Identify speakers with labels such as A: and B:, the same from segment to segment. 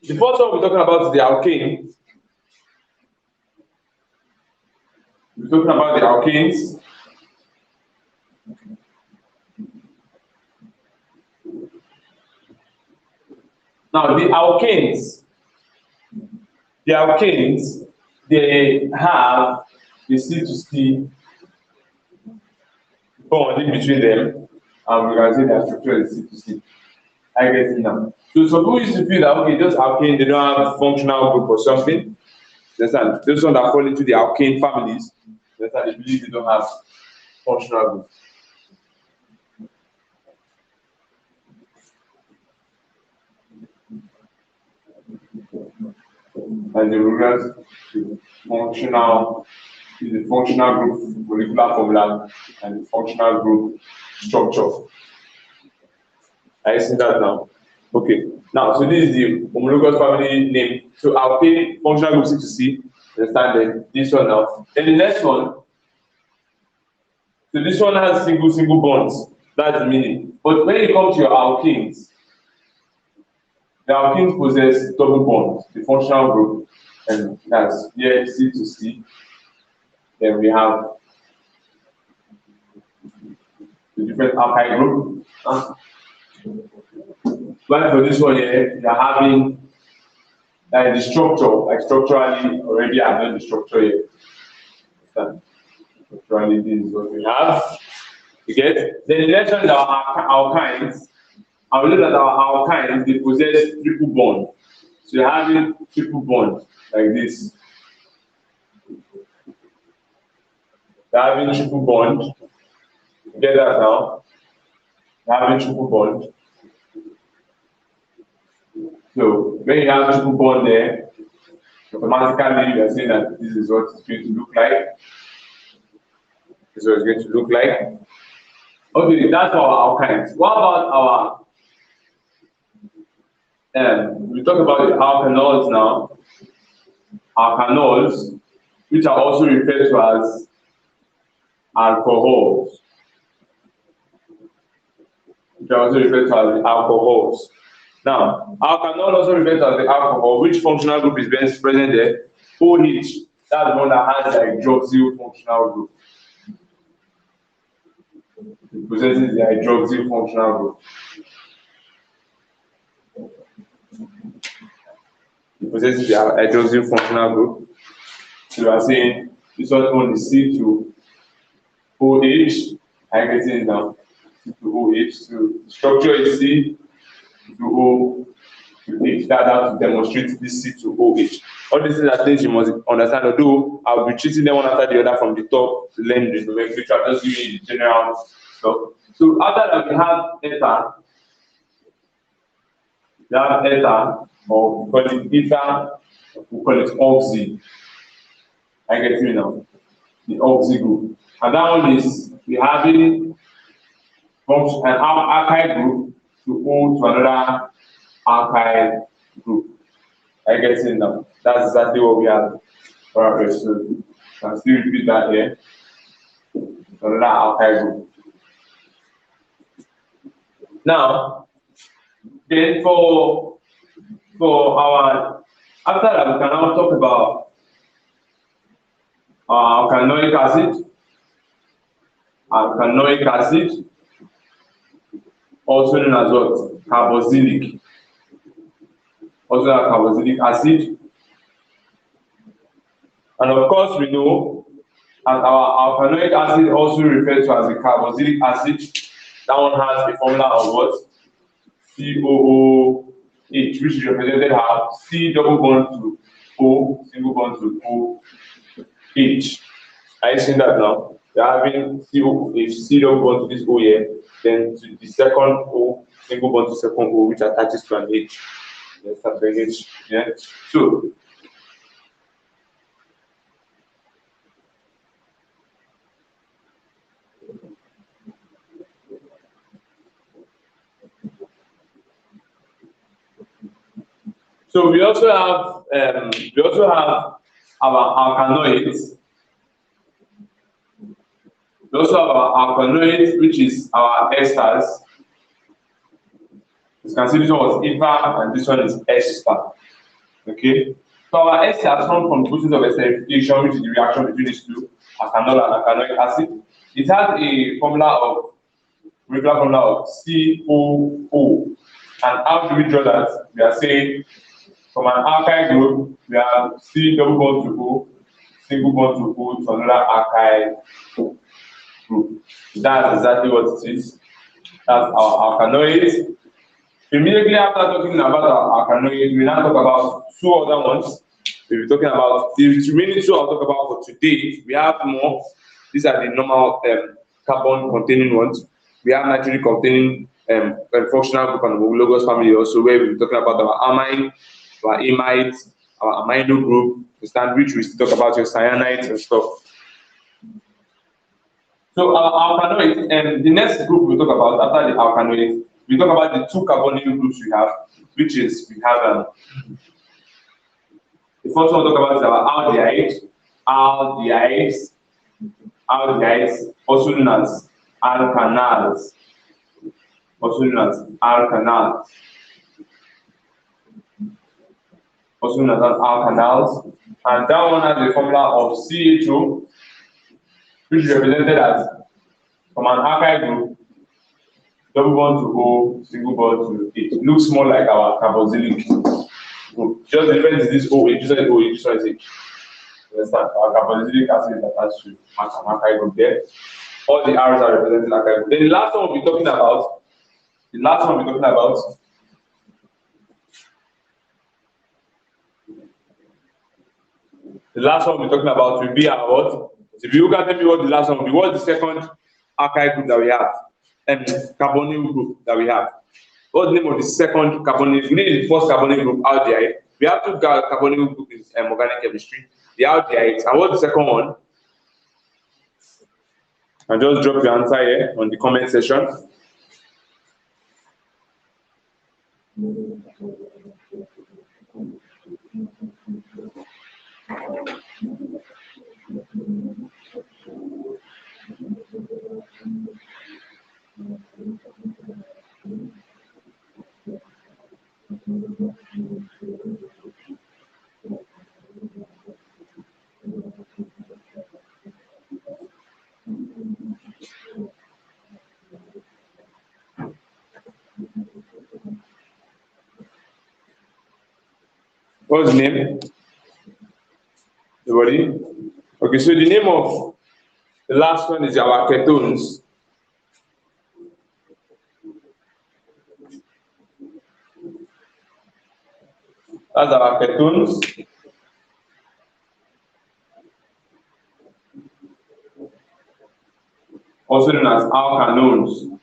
A: The first one we're talking about is the alkane. We're talking about the alkanes. Now the alkanes, they have the C to C bond in between them, and we can say their structure is C to C. I get it now. So some people used to feel that okay, just alkane, they don't have functional group or something. Understand? Those ones that fall into the alkane families, they believe they don't have functional group. And the regards to functional is the functional group molecular formula and the functional group structure. Are you seeing that now? Okay. Now, so this is the homologous family name. So I'll take functional group C to C. Understand then this one now. Then the next one. So this one has single bonds. That's the meaning. But when it comes to your alkenes, the alkenes possess double bonds, the functional group, and that's here C to C. Then we have the different alkyl group. But for this one here, you're having like the structure, like structurally already I've done the structure here. Structurally, this is what we have. You get? Then the next one is our alkynes. I will look at our alkynes, they possess triple bond. So you're having triple bond like this. You're having triple bond. You get that now? You're having triple bond. So when you have triple bond there, automatically you are saying that this is what it's going to look like. This is what it's going to look like. Okay, that's for our alkynes. What about our we talk about the alkanols now. Alkanols, which are also referred to as alcohols. Now, alkanol also refers to as the alcohol. Which functional group is best present there? OH. That's the one that has the hydroxyl functional group. It possesses the hydroxyl functional group. It possesses the hydroxyl functional group. So you are saying this one only C to OH. I get it now. C to OH. So the structure is C to O to H. That's how to demonstrate this C to OH. All these things are things you must understand. Although I'll be treating them one after the other from the top to learn the nomenclature. I'm just giving you the general stuff. So after that, we have ether. We have ether, or we call it ether, we call it oxy. I get you now. The oxy group. And that one is we having from an alkyl group to O to another alkyl group. I get it now. That's exactly what we have. Alright, so can still repeat that here. Another alkyl group. Now, then for our after that we can now talk about alkanoic acid. Alkanoic acid, also known as what? Carboxylic. Also known as carboxylic acid. And of course, we know that our alkanoic acid also referred to as the carboxylic acid. That one has a formula of what? COOH, which is represented as C double bond to O, single bond to OH. Are you seeing that now? You're having C double bond to this O here, then to the second O, single bond to second O, which attaches to an H. Let's start the H. Yeah. So we also have our alkanoids. We also have our alkanoids, which is our esters. You can see this one was IVA and this one is ester. Okay. So our ester has come from the process of esterification, which is the reaction between these two, alkanol and alkanoic acid. It has a regular formula of COO. And how do we draw that? We are saying from an alkyl group, we have C double bond to O, single bond to O to another alkyl group. That's exactly what it is. That's our alkanoids. Immediately after talking about our alkanoids, we now talk about two other ones. We'll be talking about the remaining two I'll talk about for today. We have more. These are the normal carbon containing ones. We have nitrogen containing functional group and homologous family also, where we'll be talking about our amine, our amides, our amino group, which we still talk about your cyanides and stuff. So our alkanoids, the next group we'll talk about after the alkanoids, we talk about the two carbonyl groups we have, which is we have the first one we'll talk about is our aldehydes, also known as alkanals, also known as alkanals, and that one has the formula of CHO, which is represented as from an alkyl group, double bond to O, single bond to H. It looks more like our carboxylic group. Just the difference is this OH, this one is OH, this one is H. Understand? Our carboxylic acid is attached to an alkyl group there. All the R's are representing alkyl group. Then the last one we'll be talking about, the last one we'll be talking about will be our what? So if you can tell me what the last one will be, what's the second alkyl group that we have? And carbonyl group that we have. What's the name of the second carbonyl? We need the first carbonyl group, aldehyde. We have two carbonyl groups in organic chemistry, the aldehydes. And what's the second one? And just drop your answer here on the comment section. What's the name? Everybody? Okay, so the name of the last one is our ketones. That's our ketones. Also known as alkanones.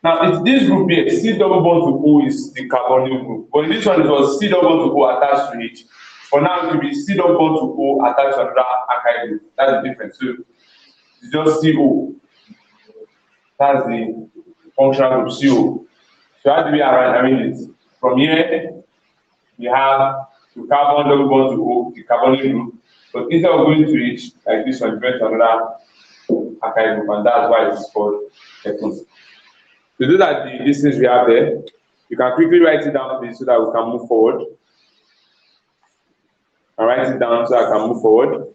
A: Now, it's this group here, C double bond to O is the carbonyl group. But in this one, it was C double bond to O attached to H. For now, it will be C double bond to O attached to another alkyl group. That's the difference. So it's just CO. That's the functional group CO. So how do we arrange it? From here, we have the carbon double bond to O, the carbonyl group. But instead of going to H, like this one, we went to another alkyl group, and that's why it's called ketones. So those are the listings we have there. You can quickly write it down, please, so that we can move forward. And write it down so I can move forward.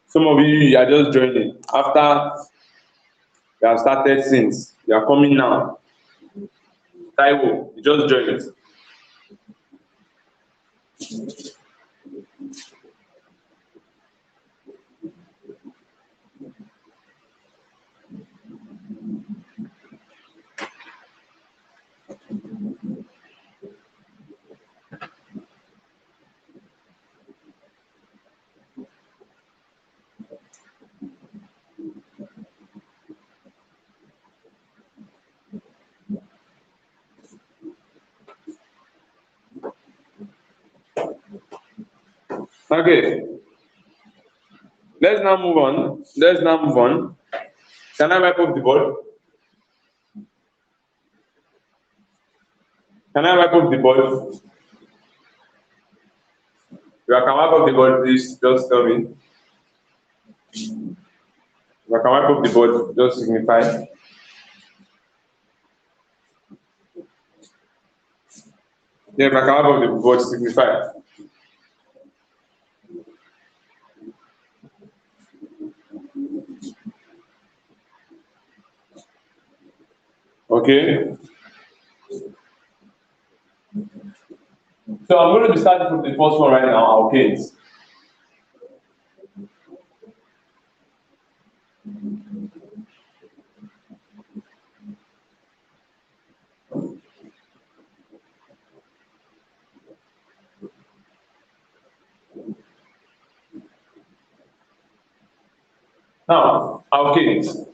A: Some of you are just joining. After you have started since, you are coming now. Taiwo, you just joined. Okay. Let's now move on. Can I wipe up the board? Can I wipe up the board? If I can wipe up the board, please just tell me. If I can wipe up the board, just signify. Yeah, if I can wipe up the board, signify. Okay. So I'm going to be starting from the first one right now, alkanes. Now, alkanes.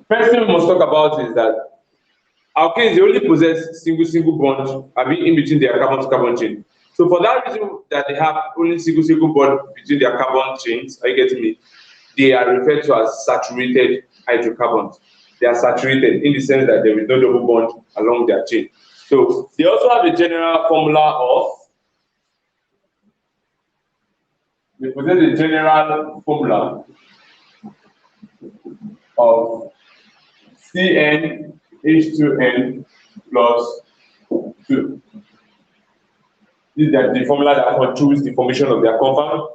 A: First thing we must talk about is that alkanes, they only possess single bond in between their carbon-to-carbon chain. So for that reason that they have only single bond between their carbon chains, are you getting me? They are referred to as saturated hydrocarbons. They are saturated in the sense that there is no double bond along their chain. So they also have a general formula of, they possess a general formula of CnH2n plus 2. This is the formula that controls the formation of their compound.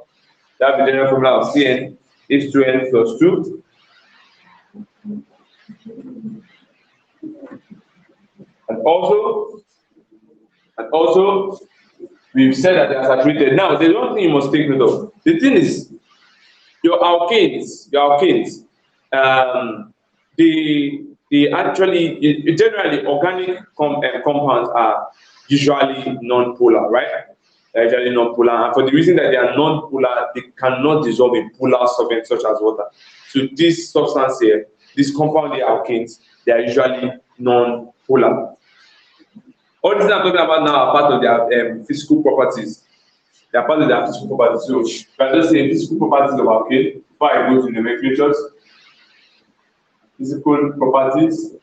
A: That's the general formula of CnH2n plus 2. And also, we've said that they are saturated. Now, there's one thing you must take note of. The thing is, your alkanes, they actually, generally, organic compounds are usually non-polar, right? They're usually non-polar, and for the reason that they are non-polar, they cannot dissolve in polar solvents such as water. So this substance here, this compound, the alkanes, they are usually non-polar. All these I'm talking about now are part of their physical properties. They are part of their physical properties. So if I just say physical properties of alkane, before I go to nomenclature, physical properties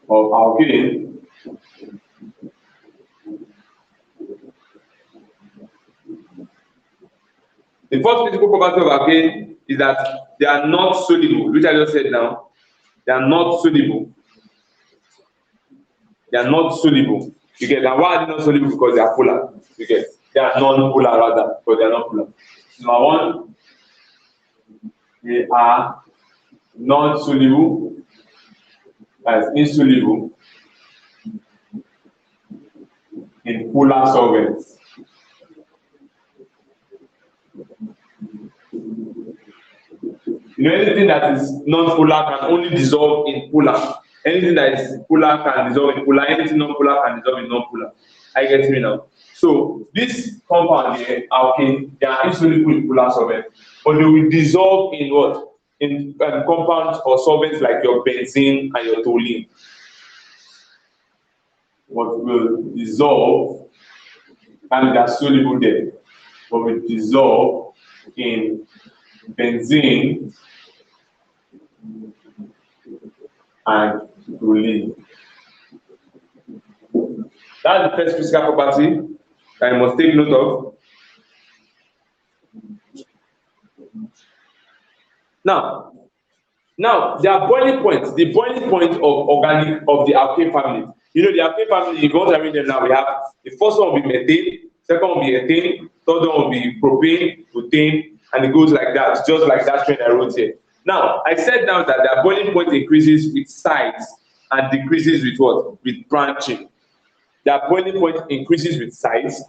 A: of alkane. The first physical property of alkane is that they are not soluble, which I just said now. They are not soluble. They are not soluble. You get, and why are they not soluble? Because they are polar. You get, they are non-polar rather, because they are not polar. Number one, they are non-soluble as insoluble in polar solvents. You know, anything that is non-polar can only dissolve in polar. Anything that is polar can dissolve in polar. Anything non-polar can dissolve in non-polar. I get me now. So this compound here, alkane, they are insoluble in polar solvents, but they will dissolve in what? In compounds or solvents like your benzene and your toluene. What will dissolve, and they are soluble there, but will dissolve in benzene and toluene. That's the first physical property that you must take note of. Now, their boiling point, the boiling point of the alkane family. You know, the alkane family, if you want to read them now, we have the first one will be methane, second one will be ethane, third one will be propane, butane, and it goes like that, just like that trend I wrote here. Now, I said now that their boiling point increases with size and decreases with what? With branching. Their boiling point increases with size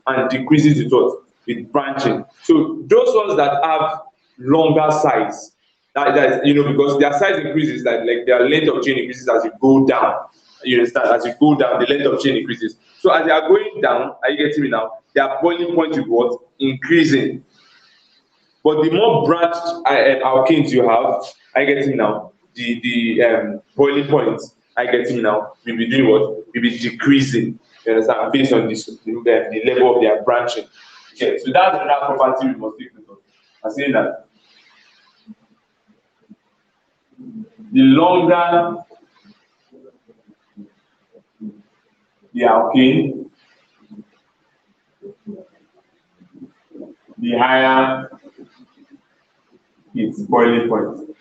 A: and decreases with what? With branching. So those ones that have longer size, that you know, because their size increases, like their length of chain increases as you go down. You understand? As you go down, the length of chain increases. So as they are going down, are you getting me now? Their boiling point is what? Increasing. But the more branched alkanes you have, I get me now. The boiling point, I get me now, will be doing what? Will be decreasing. You understand? Based on this, the level of their branching. Okay, so that's another property we must take note of. I'm saying that the longer the alkane, the higher its boiling point.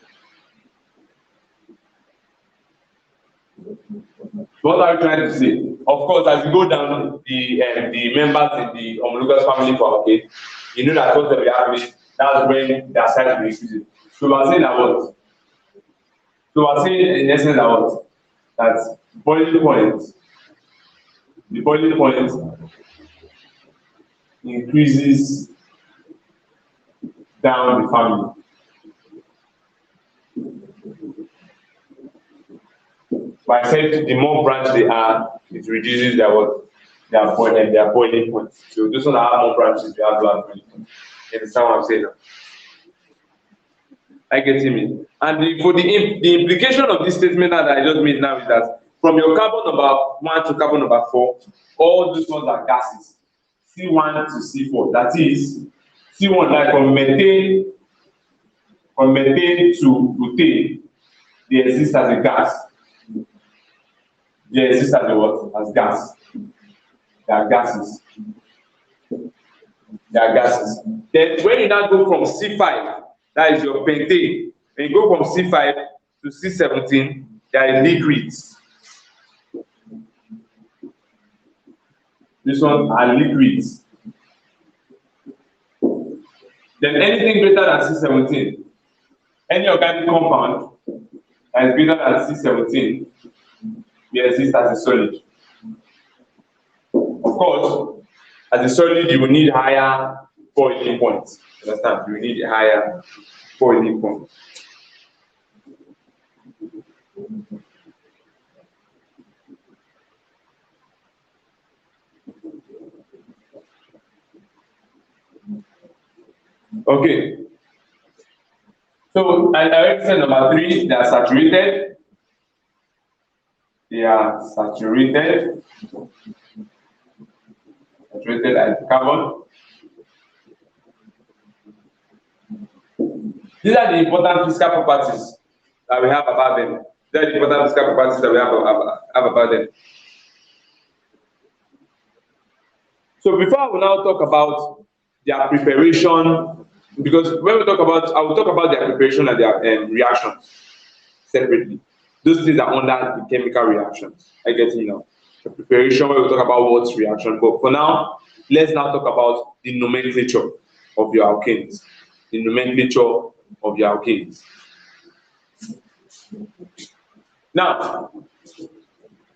A: What are you trying to say? Of course, as you go down the members in the homologous family for alkane, you know that once we have it, that's when their size will increase. So we're saying that what? So we're saying in essence that what? That boiling point, the boiling point increases down the family. But I said the more branch they are, it reduces their what? Their boiling point. So those ones that have more branches, they have lower boiling point. You understand what I'm saying now? I get me. And for the implication of this statement that I just made now is that from your carbon number 1 to carbon number 4, all those ones are gases. C1 to C4. That is C1, like from methane to butane, they exist as a gas. They exist as a what? As gas. They are gases. They are gases. Then when you now go from C5, that is your pentane. When you go from C5 to C17, they are liquids. This one are liquids. Then anything greater than C17, any organic compound that is greater than C17, they exist as a solid. Of course, as a solid, you will need higher boiling points. Understand? You will need a higher boiling point. Okay. So I already said number 3, they are saturated. They are saturated. Saturated hydrocarbon. These are the important physical properties that we have about them. These are the important physical properties that we have about them. So before I will now talk about their preparation, because when we talk about, I will talk about their preparation and their reactions separately. Those things are under the chemical reactions. I get it now. The preparation, where we talk about what's reaction. But for now, let's now talk about the nomenclature of your alkanes. The nomenclature of your alkanes. Now,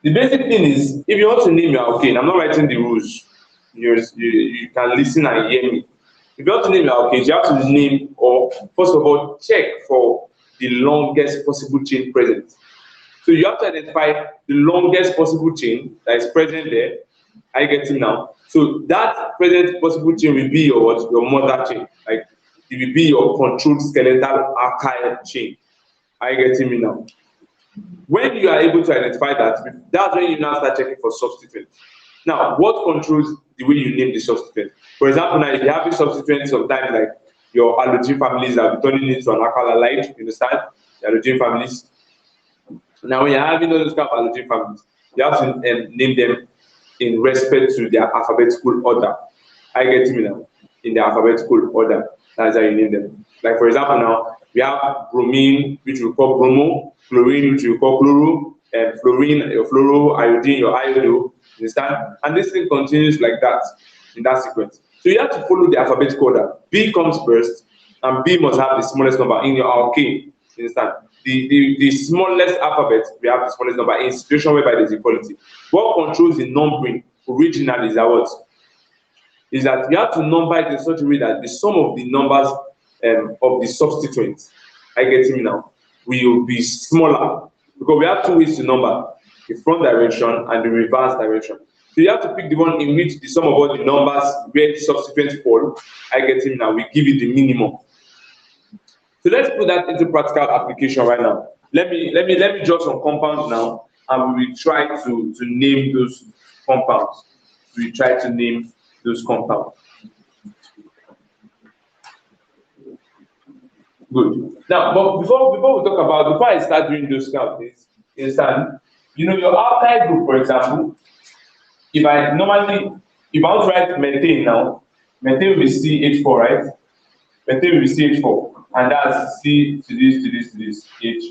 A: the basic thing is, if you want to name your alkane, I'm not writing the rules. You can listen and hear me. If you want to name your alkanes, you have to name, or first of all, check for the longest possible chain present. So you have to identify the longest possible chain that is present there. Are you getting now? So that present possible chain will be your what? Your mother chain. Like it will be your controlled skeletal alkyl chain. Are you getting me now? When you are able to identify that, that's when you now start checking for substituents. Now, what controls the way you name the substituent? For example, now if you have a substituent sometimes like your halogen families that will be turning into an alkyl halide, you understand? The halogen families. Now, when you're having all those kind of halogen families, you have to name them in respect to their alphabetical order. I get me now? In their alphabetical order. That's how you name them. Like for example, now we have bromine, which we call bromo, chlorine, which we call chloro, and fluorine, your fluoro, iodine, your iodo. You understand? And this thing continues like that in that sequence. So you have to follow the alphabetical order. B comes first, and B must have the smallest number in your alkane. You understand? The smallest alphabet, we have the smallest number in situation whereby there's equality. What controls the numbering originally is that what? Is that you have to number it in such a way that the sum of the numbers of the substituents, I get me now, will be smaller. Because we have two ways to number, the front direction and the reverse direction. So you have to pick the one in which the sum of all the numbers where the substituents fall, I get me now, we give it the minimum. So let's put that into practical application right now. Let me draw some compounds now, and we will try to name those compounds. We try to name those compounds. Good. Now, but before we talk about, before I start doing those kind of things, understand, your alkyl group, for example, if I want to write methane now, methane will be CH4, right? Methane will be CH4, and that's C to this, H.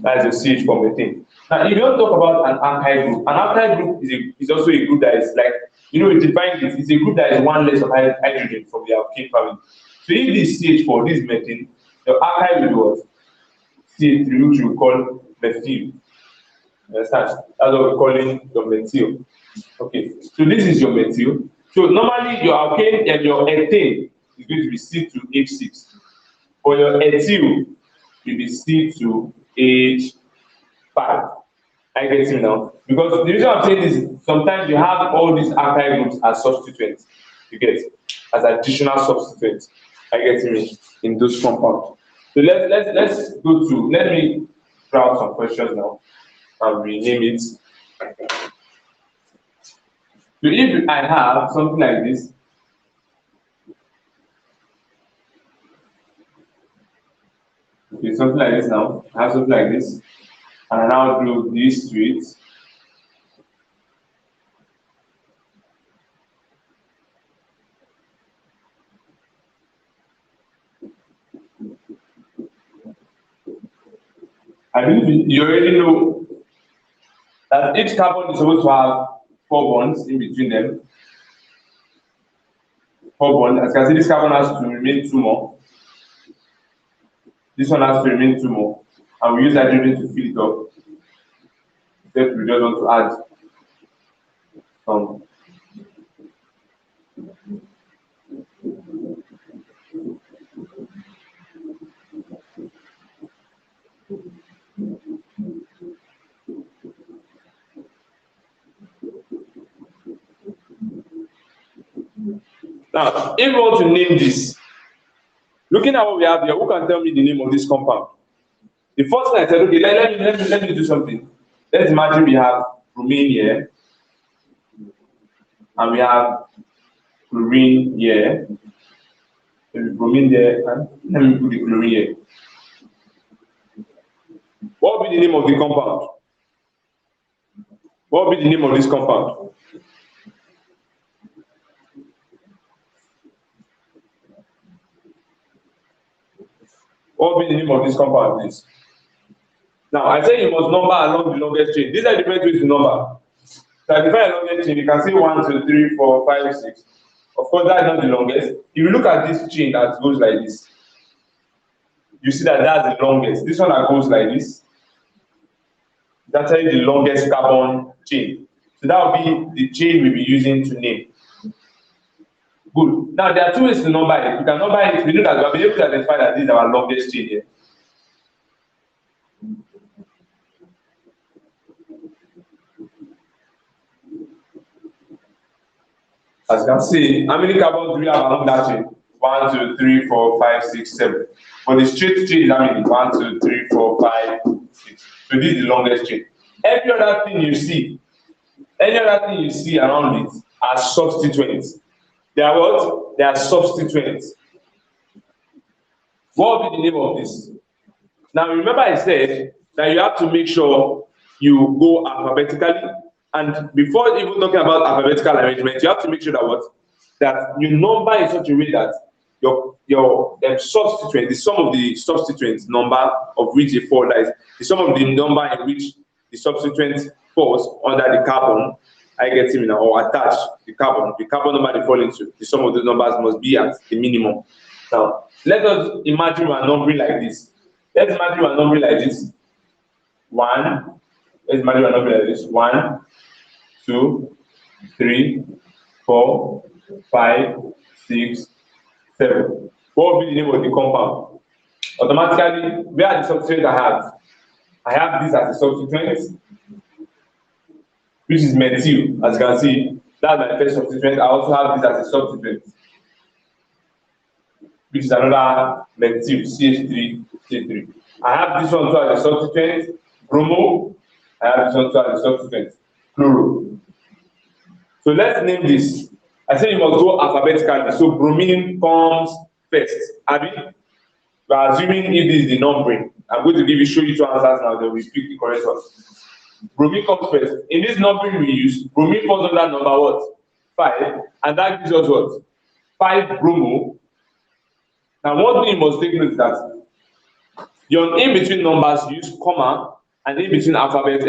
A: That is the CH4 methane. Now, if you want to talk about an alkyl group, an alkyl group is also a group that is like, we defined it, it's a group that is one less of hydrogen from the alkane family. So if this CH4, this methane, the alkyl will be what? CH3, which we call methyl. You understand? That's what we're calling your methyl. Okay, so this is your methyl. So normally your alkane and your ethane is going to be C2H6. For your ethyl, will be C2H5. I get it now. Because the reason I'm saying this is sometimes you have all these alkyl groups as substituents. You get as additional substituents. I get it in those compounds. So let's go to, let me draw some questions now and rename it. So if I have something like this, okay, something like this now, I have something like this, and I now do this to it. I believe you already know that each carbon is supposed to have 4 bonds in between them. 4 bonds. As you can see, this carbon has to remain 2 more. This one has to remain 2 more. And we use hydrogen to fill it up. Except we just want to add some. Now, if we want to name this, looking at what we have here, who can tell me the name of this compound? The first thing I said, okay, let me do something. Let's imagine we have bromine here, and we have chlorine here. Maybe bromine there, and let me put the chlorine here. What will be the name of the compound? What will be the name of this compound? What will be the name of this compound, please? Now, I say you must number along the longest chain. These are the different ways to number. So I define a longest chain, you can say 1, 2, 3, 4, 5, 6. Of course, that is not the longest. If you look at this chain that goes like this, you see that that's the longest. This one that goes like this, that's actually the longest carbon chain. So that will be the chain we'll be using to name. Good. Now, there are 2 ways to number it. You can number it, we know that we'll be able to identify that this is our longest chain here. As you can see, how many carbons do we have along that chain? 1, 2, 3, 4, 5, 6, 7. For the straight chain is how many? 1, 2, 3, 4, 5, 6. So this is the longest chain. Every other thing you see, around it are substituents. They are what? They are substituents. What will be the name of this? Now remember I said that you have to make sure you go alphabetically, and before even talking about alphabetical arrangement, you have to make sure that what? That you number in such a way that your substituent, the sum of the substituent number of which they fall, that is the sum of the number in which the substituent falls under the carbon, I get him now, or attach the carbon number they fall into, the sum of those numbers must be at the minimum. Now, let us imagine we are numbering like this. Let's imagine we are numbering like this. 1, let's imagine we are numbering like this. 1, 2, 3, 4, 5, 6, 7. What will be the name of the compound? Automatically, where are the substituents I have? I have this as a substituent, which is methyl. As you can see, that's my first substituent. I also have this as a substituent, which is another methyl, CH3, CH3. I have this one too as a substituent, bromo. I have this one too as a substituent, chloro. So let's name this. I said you must go alphabetically. So bromine comes first. Abi, we are assuming if this is the numbering. I'm going to show you two answers now, then we pick the correct one. Bromine comes first. In this numbering we use, bromine falls under number what? 5, and that gives us what? 5 bromo. Now one thing you must take note is that your in between numbers you use comma, and in between alphabet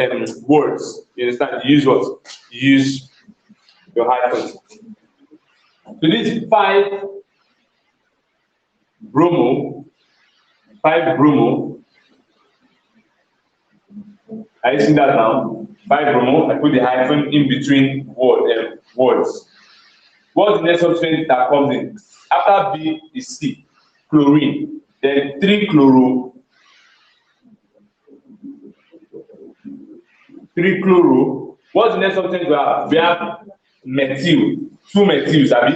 A: words. You understand? You use what? You use your hyphens. So this 5 bromo, 5 bromo. Are you seeing that now? 5 bromo. I put the hyphen in between words. What's the next substance that comes in? After B is C, chlorine. Then 3 chloro. 3 chloro. What's the next substance we have? We have methyl. 2 methyls, Abi.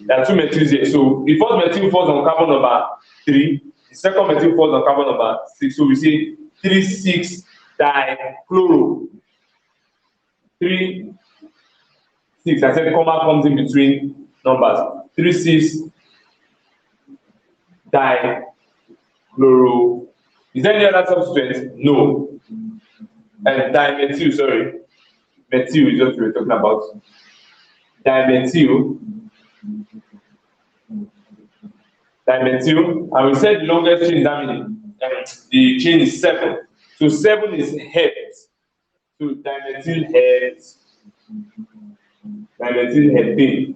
A: There are 2 methyls here. So the first methyl falls on carbon number 3. The second methyl falls on carbon number 6. So we say 3,6 dichloro. 3, 6. I said comma comes in between numbers. 3,6 dichloro. Is there any other substituent? No. And dimethyl, sorry. Methyl is what we were talking about. Dimethyl. Dimethyl. And we said the longest chain, that means the chain is 7. So 7 is head. So dimethyl head. Dimethyl heptane.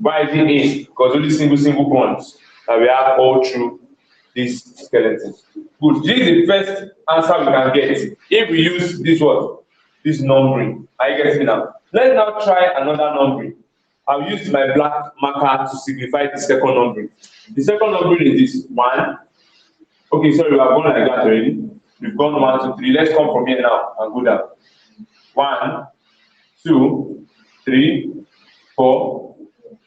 A: Why is it 8? Because only single bonds that we have all through this skeleton. Good. This is the first answer we can get if we use this word, this numbering. Are you getting it now? Let's now try another numbering. I'll use my black marker to signify the second numbering. The second numbering is this 1. Okay, sorry, we have gone like that already. We've gone 1, 2, 3. Let's come from here now and go down. 1, 2, 3, 4,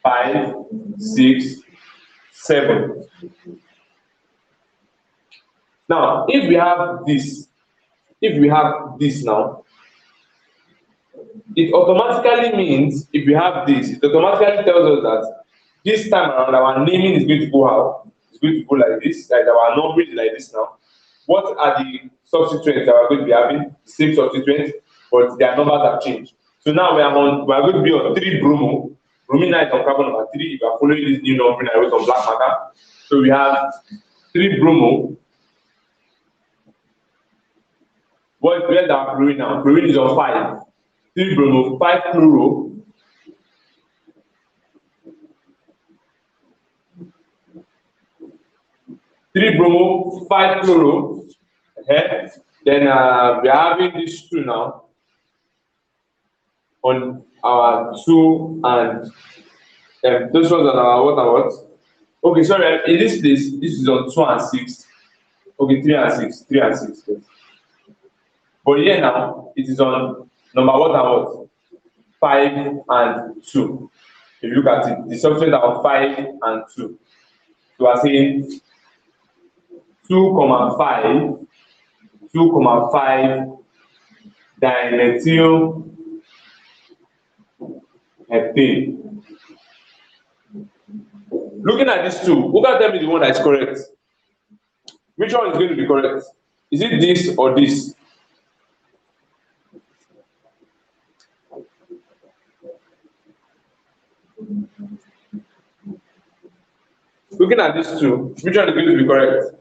A: 5, 6, 7. Now, if we have this now, it automatically means, if we have this, it automatically tells us that this time around our naming is going to go how? It's going to go like this, like our numbering is like this now. What are the substituents that we're going to be having? The same substituents, but their numbers have changed. So now we are going to be on 3 bromo. Bromine is on carbon number 3. If you are following this new numbering, I wrote on black marker. So we have 3 bromo. Where's our chlorine now? Chlorine is on 5. 3 bromo, 5 chloro. Three bromo, 5 chloro. Okay. Then we are having these 2 now on our 2 and those ones are our what and what? Okay, sorry, in this place, this is on 2 and 6. Okay, 3 and 6. 3 and 6. Yes. But here now, it is on number what and what? 5 and 2. If you look at it, the substituents are on 5 and 2. So we are saying 2,5 dimethyl heptane. Looking at these 2, who can tell me the one that is correct? Which one is going to be correct? Is it this or this? Looking at these 2, which one is going to be correct?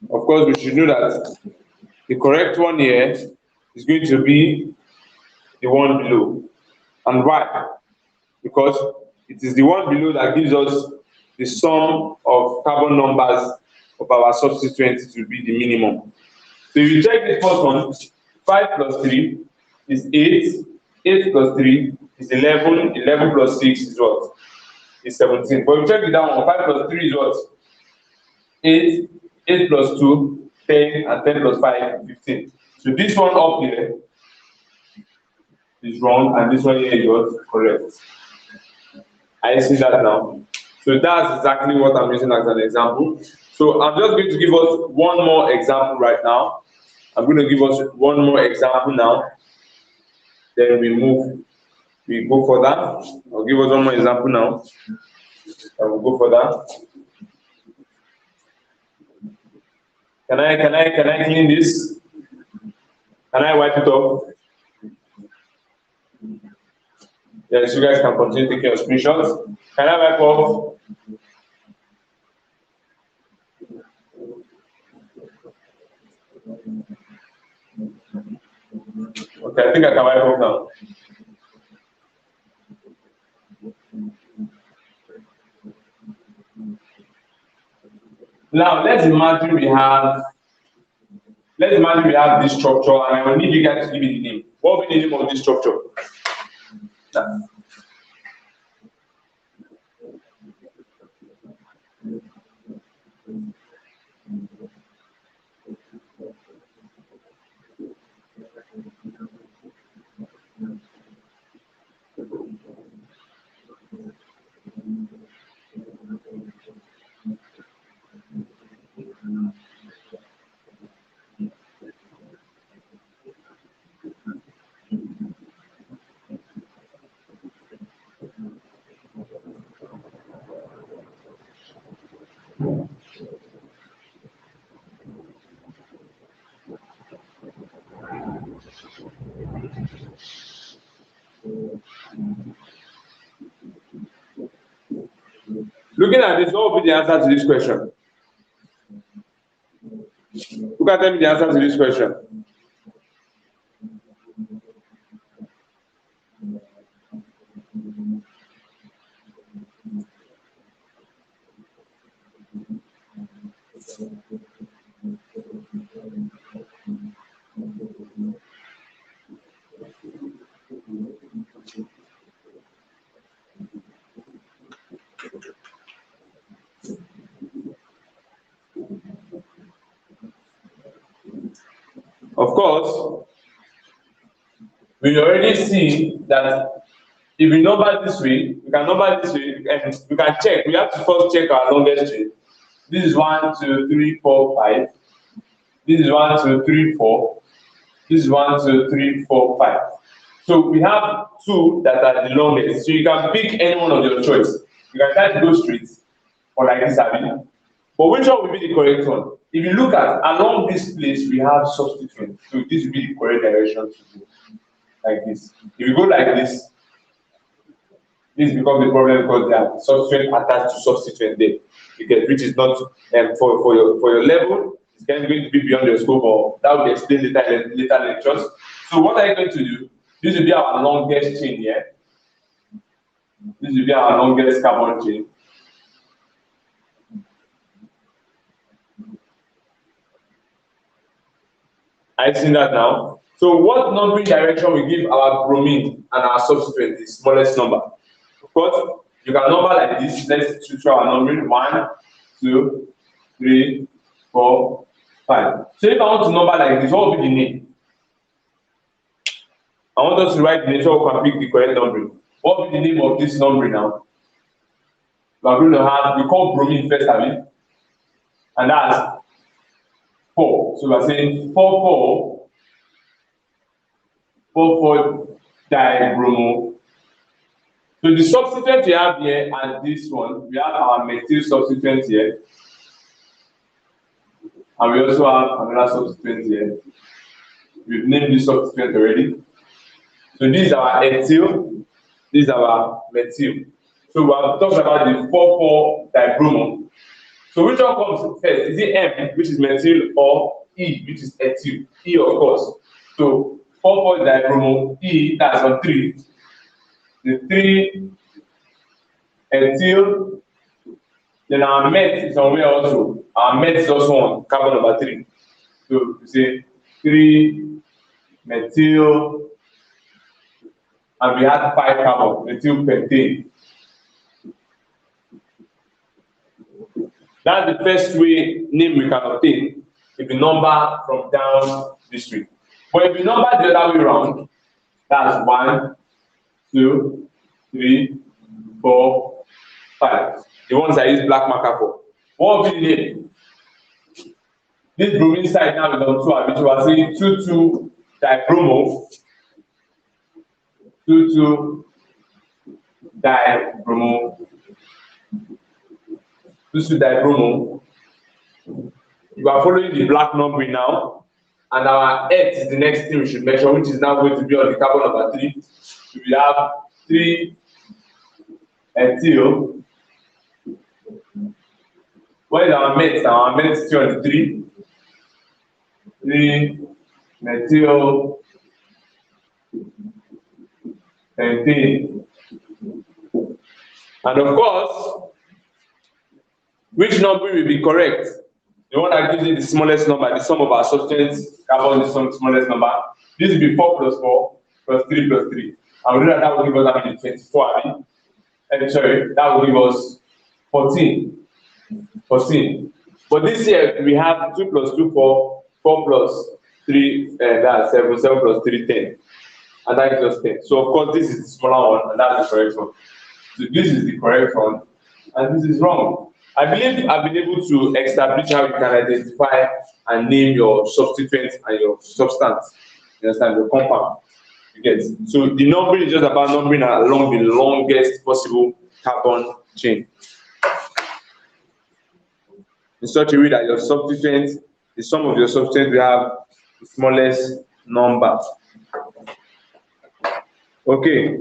A: Of course, we should know that the correct one here is going to be the one below. And why? Because it is the one below that gives us the sum of carbon numbers of our substituents to be the minimum. So if you check this first one, 5 plus 3 is 8, 8 plus 3 is 11. 11 plus 6 is what? Is 17. But we check it down. 5 plus 3 is what? 8. 8 plus 2, 10, and 10 plus 5, 15. So this one up here is wrong, and this one here is what? Correct. I see that now. So that's exactly what I'm using as an example. So I'm just going to give us one more example right now. I'm going to give us one more example now. Then we go further. I'll give us one more example now. And we'll go further. Can I clean this? Can I wipe it off? Yes, you guys can continue taking your screenshots. Can I wipe off? Okay, I think I can wipe off now. Now let's imagine we have this structure, and I will need you guys to give it the name. What will be the name of this structure? Looking at this, what will be the answer to this question? Who can tell me the answer to this question? Of course, we already see that if we number this way, we can number this way, and we can check. We have to first check our longest chain. This is 1, 2, 3, 4, 5. This is 1, 2, 3, 4. This is 1, 2, 3, 4, 5. So we have 2 that are the longest. So you can pick any one of your choice. You can try to go straight or like this, but which one will be the correct one? If you look at along this place, we have substituent. So this will be the correct direction to go. Like this. If you go like this becomes the problem because there are substituent attached to substituent there. Because which is not for your level, it's going to be beyond your scope, or that will be explained later lectures. So what are you going to do? This will be our longest chain here. This will be our longest carbon chain. I've seen that now. So what numbering direction we give our bromine and our substituent, the smallest number? Of course, you can number like this. Let's choose our numbering 1, 2, 3, 4, 5. So if I want to number like this, what will be the name? I want us to write the name so we can pick the correct numbering. What will be the name of this numbering now? We are going to have, we call bromine first, and that's 4. So we are saying 4, 4 So the substituent we have here and this one, we have our methyl substituent here, and we also have another substituent here. We've named this substituent already. So this is our ethyl, this is our methyl. So we have talked about the 4,4-dibromo. So which one comes first? Is it M, which is methyl, or E, which is ethyl? E, of course. So 4,4-dibromo, E, that's on 3. The 3 ethyl, then our met is on where also. Our met is also on carbon number 3. So we say 3 methyl and we had 5 carbon, methyl pentane. That's the first way name we can obtain if we number from down this way. But if we number the other way around, that's 1, 2, 3, 4, 5. The ones I use black marker for. What will be the name? This bromine side now is on 2, which was saying 2,2 dibromo, 2,2 dibromo, 2,2 dibromo. You are following the black numbering now, and our earth is the next thing we should measure, which is now going to be on the carbon number 3. So we have 3 ethyl. What is our met? Our met is 3 on the 3. 3 methyl pentane. And of course, which number will be correct? The one that gives you the smallest number, the sum of our substance carbon is the smallest number. This will be 4 plus 4 plus 3 plus 3. And we know that will give us 24. Sorry, that will give us 14. 14. But this year we have 2 plus 2, 4, 4 plus 3, that's 7, 7 plus 3, 10. And that gives us 10. So of course this is the smaller one, and that's the correct one. So this is the correct one, and this is wrong. I believe I've been able to establish how you can identify and name your substituent and your substance. You understand? Your compound. You get. So the numbering is just about numbering along the longest possible carbon chain, in such a way that your substituent, the sum of your substituent will have the smallest number. Okay.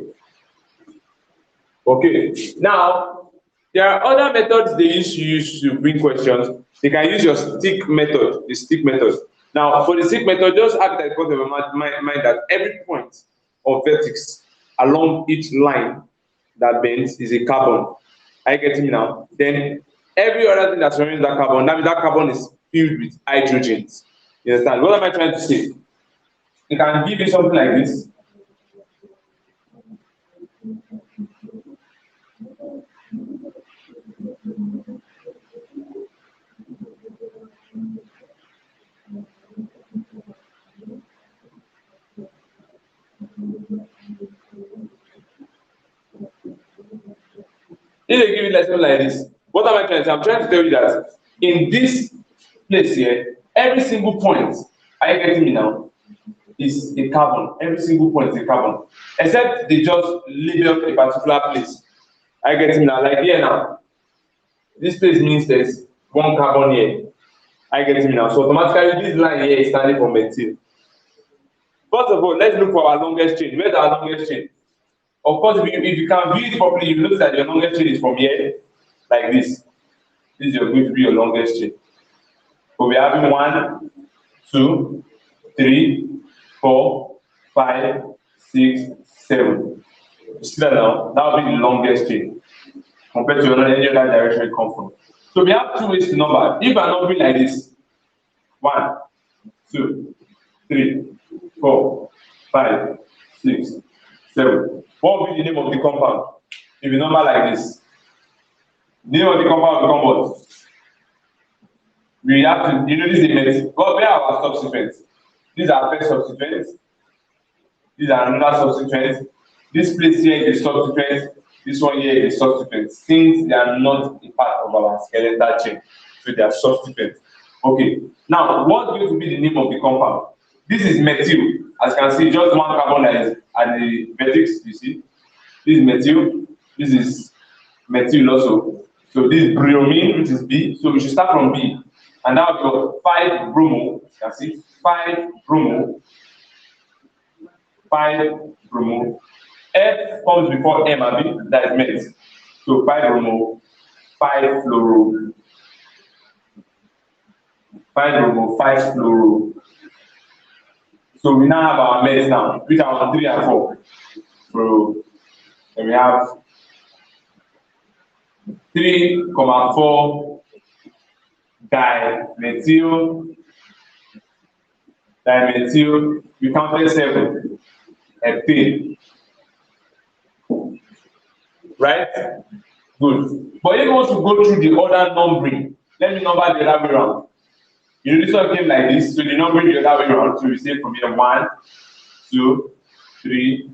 A: Okay. Now, there are other methods they use to bring questions. They can use your stick method, the stick method. Now, for the stick method, just have that point of your mind that every point of vertex along each line that bends is a carbon. Are you getting me now? Then every other thing that surrounds that carbon, that means that carbon is filled with hydrogens. You understand? What am I trying to say? It can give you something like this. If they give you lesson like this, what am I trying to say? I'm trying to tell you that in this place here, every single point, are you getting me now, is a carbon. Every single point is a carbon. Except they just label a particular place. Are you getting me now? Like here now. This place means there's 1 carbon here. Are you getting me now? So automatically this line here is standing for methyl. First of all, let's look for our longest chain. Where's our longest chain? Of course, if you can view it properly, you notice that your longest chain is from here, like this. This is going to be your longest chain. So we have 1, 2, 3, 4, 5, 6, 7. You see that now? That will be the longest chain compared to any other direction it comes from. So we have 2 ways to number. If I number like this, 1, 2, 3, 4, 5, 6, 7. What will be the name of the compound? If you number like this, the name of the compound will become what? We have to, you know, this is a method. Where are our substituents? These are first substituents. These are another substituent. This place here is a substituent. This one here is a substituent. Since they are not a part of our skeletal chain, so they are substituents. Okay. Now, what's going to be the name of the compound? This is methyl. As you can see, just 1 carbon that is at the vertex. You see, this is methyl. This is methyl also. So this is bromine, which is B. So we should start from B. And now we've got 5 bromo. You can see 5 bromo. 5 bromo. F comes before M, that is met. So 5 bromo, 5 fluoro. 5 bromo, 5 fluoro. So we now have our meds now, which are on 3 and 4. So then we have 3,4 dimethyl. We counted 7 heptane. right? Good. But if you want to go through the other numbering, let me number the other way around. You know, this one came like this, so the numbering the other way around. So we say from here 1, 2, 3,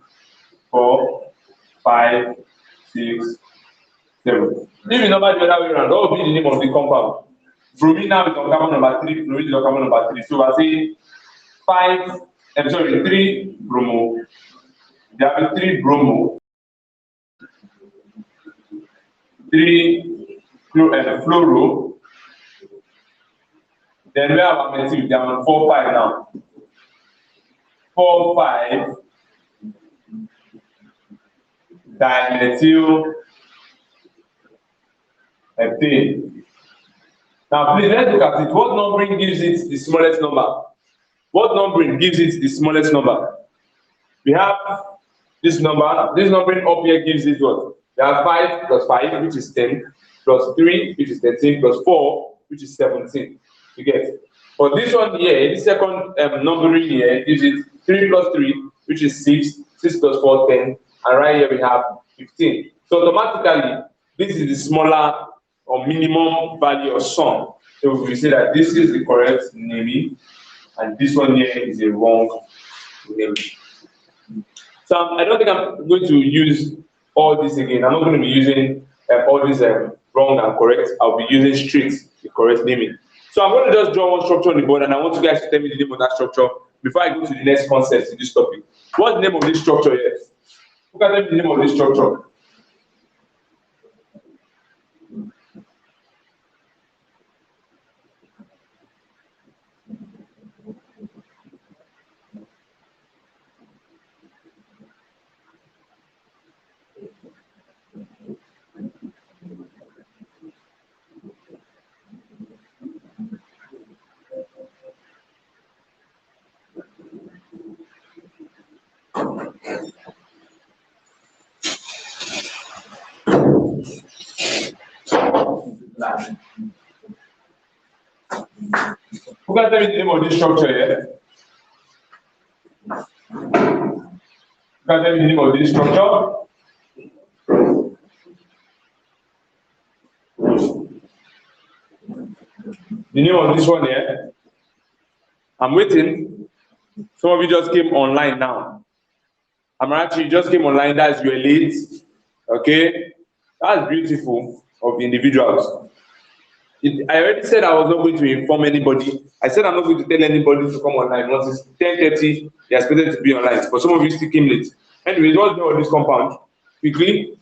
A: 4, 5, 6, 7. If you number the other way around, what will be the name of the compound? Bromine now is on carbon number 3, fluorine is on carbon number 3. So we're saying 3 bromo. There are 3 bromo, 3 fluoro. Then we have our methyl, they are on 4, 5 now. 4, 5 dimethyl heptane. Now please let's look at it. What numbering gives it the smallest number? What numbering gives it the smallest number? We have this number. This numbering up here gives it what? We have 5 plus 5, which is 10, plus 3, which is 13, plus 4, which is 17. You get? For this one here, this second numbering here gives it 3 plus 3, which is 6, 6 plus 4, 10, and right here we have 15. So automatically, this is the smaller or minimum value of sum. So we say that this is the correct naming, and this one here is a wrong naming. So I don't think I'm going to use all this again. I'm not going to be using all these wrong and correct. I'll be using straight the correct naming. So I'm going to just draw one structure on the board, and I want you guys to tell me the name of that structure before I go to the next concept in this topic. What's the name of this structure here? Who can tell me the name of this structure? Who can tell me the name of this structure here? Who can tell me the name of this structure? The name of this one here? I'm waiting. Some of you just came online now. Amarachi, you just came online, that's you're late. Okay? That's beautiful of the individuals. I already said I was not going to inform anybody. I said I'm not going to tell anybody to come online. Once it's 10:30, they're expected to be online. But some of you still came late. Anyway, what's the name of this compound? Quickly.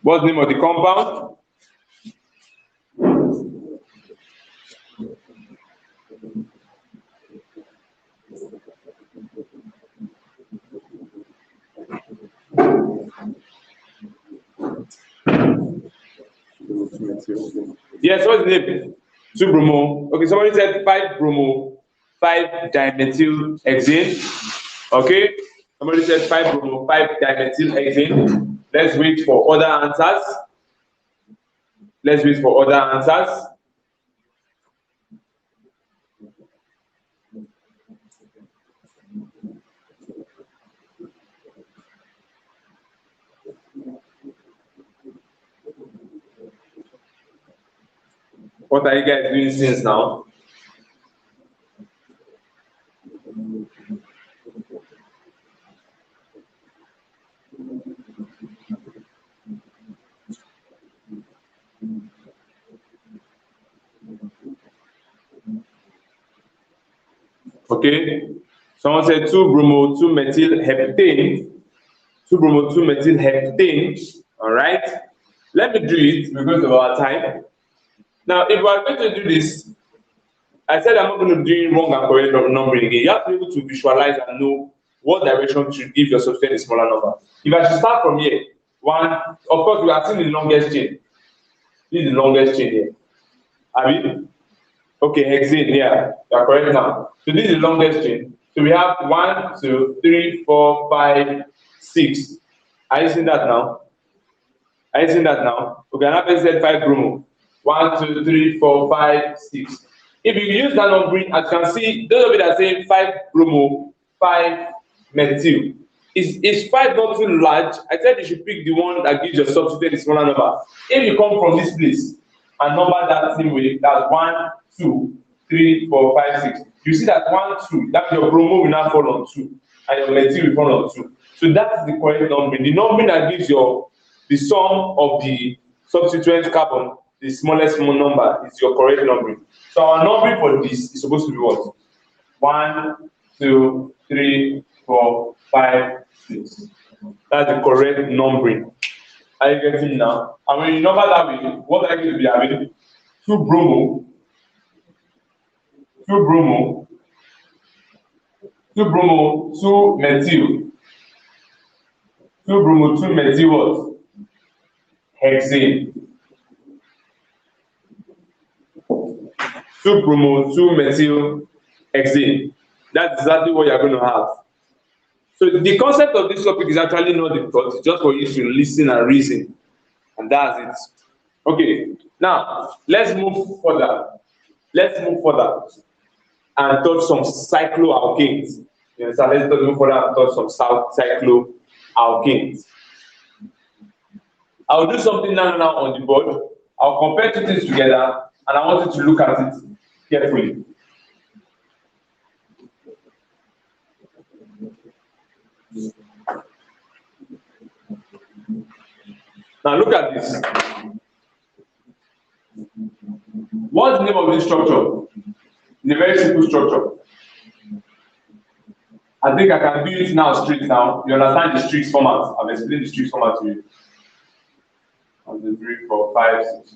A: What's the name of the compound? Yes, what's the name? 2 bromo. Okay, somebody said 5 bromo, 5 dimethyl hexane. Okay, somebody said 5 bromo, 5 dimethyl hexane. Let's wait for other answers. Let's wait for other answers. What are you guys doing since now? Okay, someone said 2 bromo, 2 methyl heptane. 2 bromo, 2 methyl heptane. All right, let me do it because of our time. Now, if we are going to do this, I said I'm not going to do wrong and correct numbering again. You have to be able to visualize and know what direction to give your substance a smaller number. If I should start from here, 1, of course, we are seeing the longest chain. This is the longest chain here. Are we? Okay, hexane, yeah, you are correct now. So this is the longest chain. So we have 1, 2, 3, 4, 5, 6. Are you seeing that now? Are you seeing that now? Okay, now let's say 5 bromo. 1, 2, 3, 4, 5, 6. If you use that numbering, as you can see, those of you that say 5-bromo, 5-methyl, is 5 not too large? I said you should pick the one that gives your substitute the smaller number. If you come from this place and number that same way, that's 1, 2, 3, 4, 5, 6. You see that 1, 2, that your bromo will now fall on 2, and your methyl will fall on 2. So that's the correct numbering. The numbering that gives the sum of the substituent carbon, the smallest number, is your correct numbering. So our numbering for this is supposed to be what? 1, 2, 3, 4, 5, 6. That's the correct numbering. Are you getting it now? And when you number that way, what are you going to be having? 2-bromo, 2-bromo, 2-bromo, 2-methyl, 2-bromo, 2-methyl what? Hexane. 2-bromo, 2-methyl hexane. That's exactly what you're going to have. So the concept of this topic is actually not difficult. It's just for you to listen and reason, and that's it. Okay, now let's move further. Let's move further and touch some cycloalkanes. You understand? Let's move further and touch some cycloalkanes. I'll do something now on the board. I'll compare two things together, and I want you to look at it carefully. Now look at this. What's the name of this structure? It's a very simple structure. I think I can do it now straight now. You understand the streaks format. I've explained the streaks format to you. 1, 2, 3, 4, 5, 6.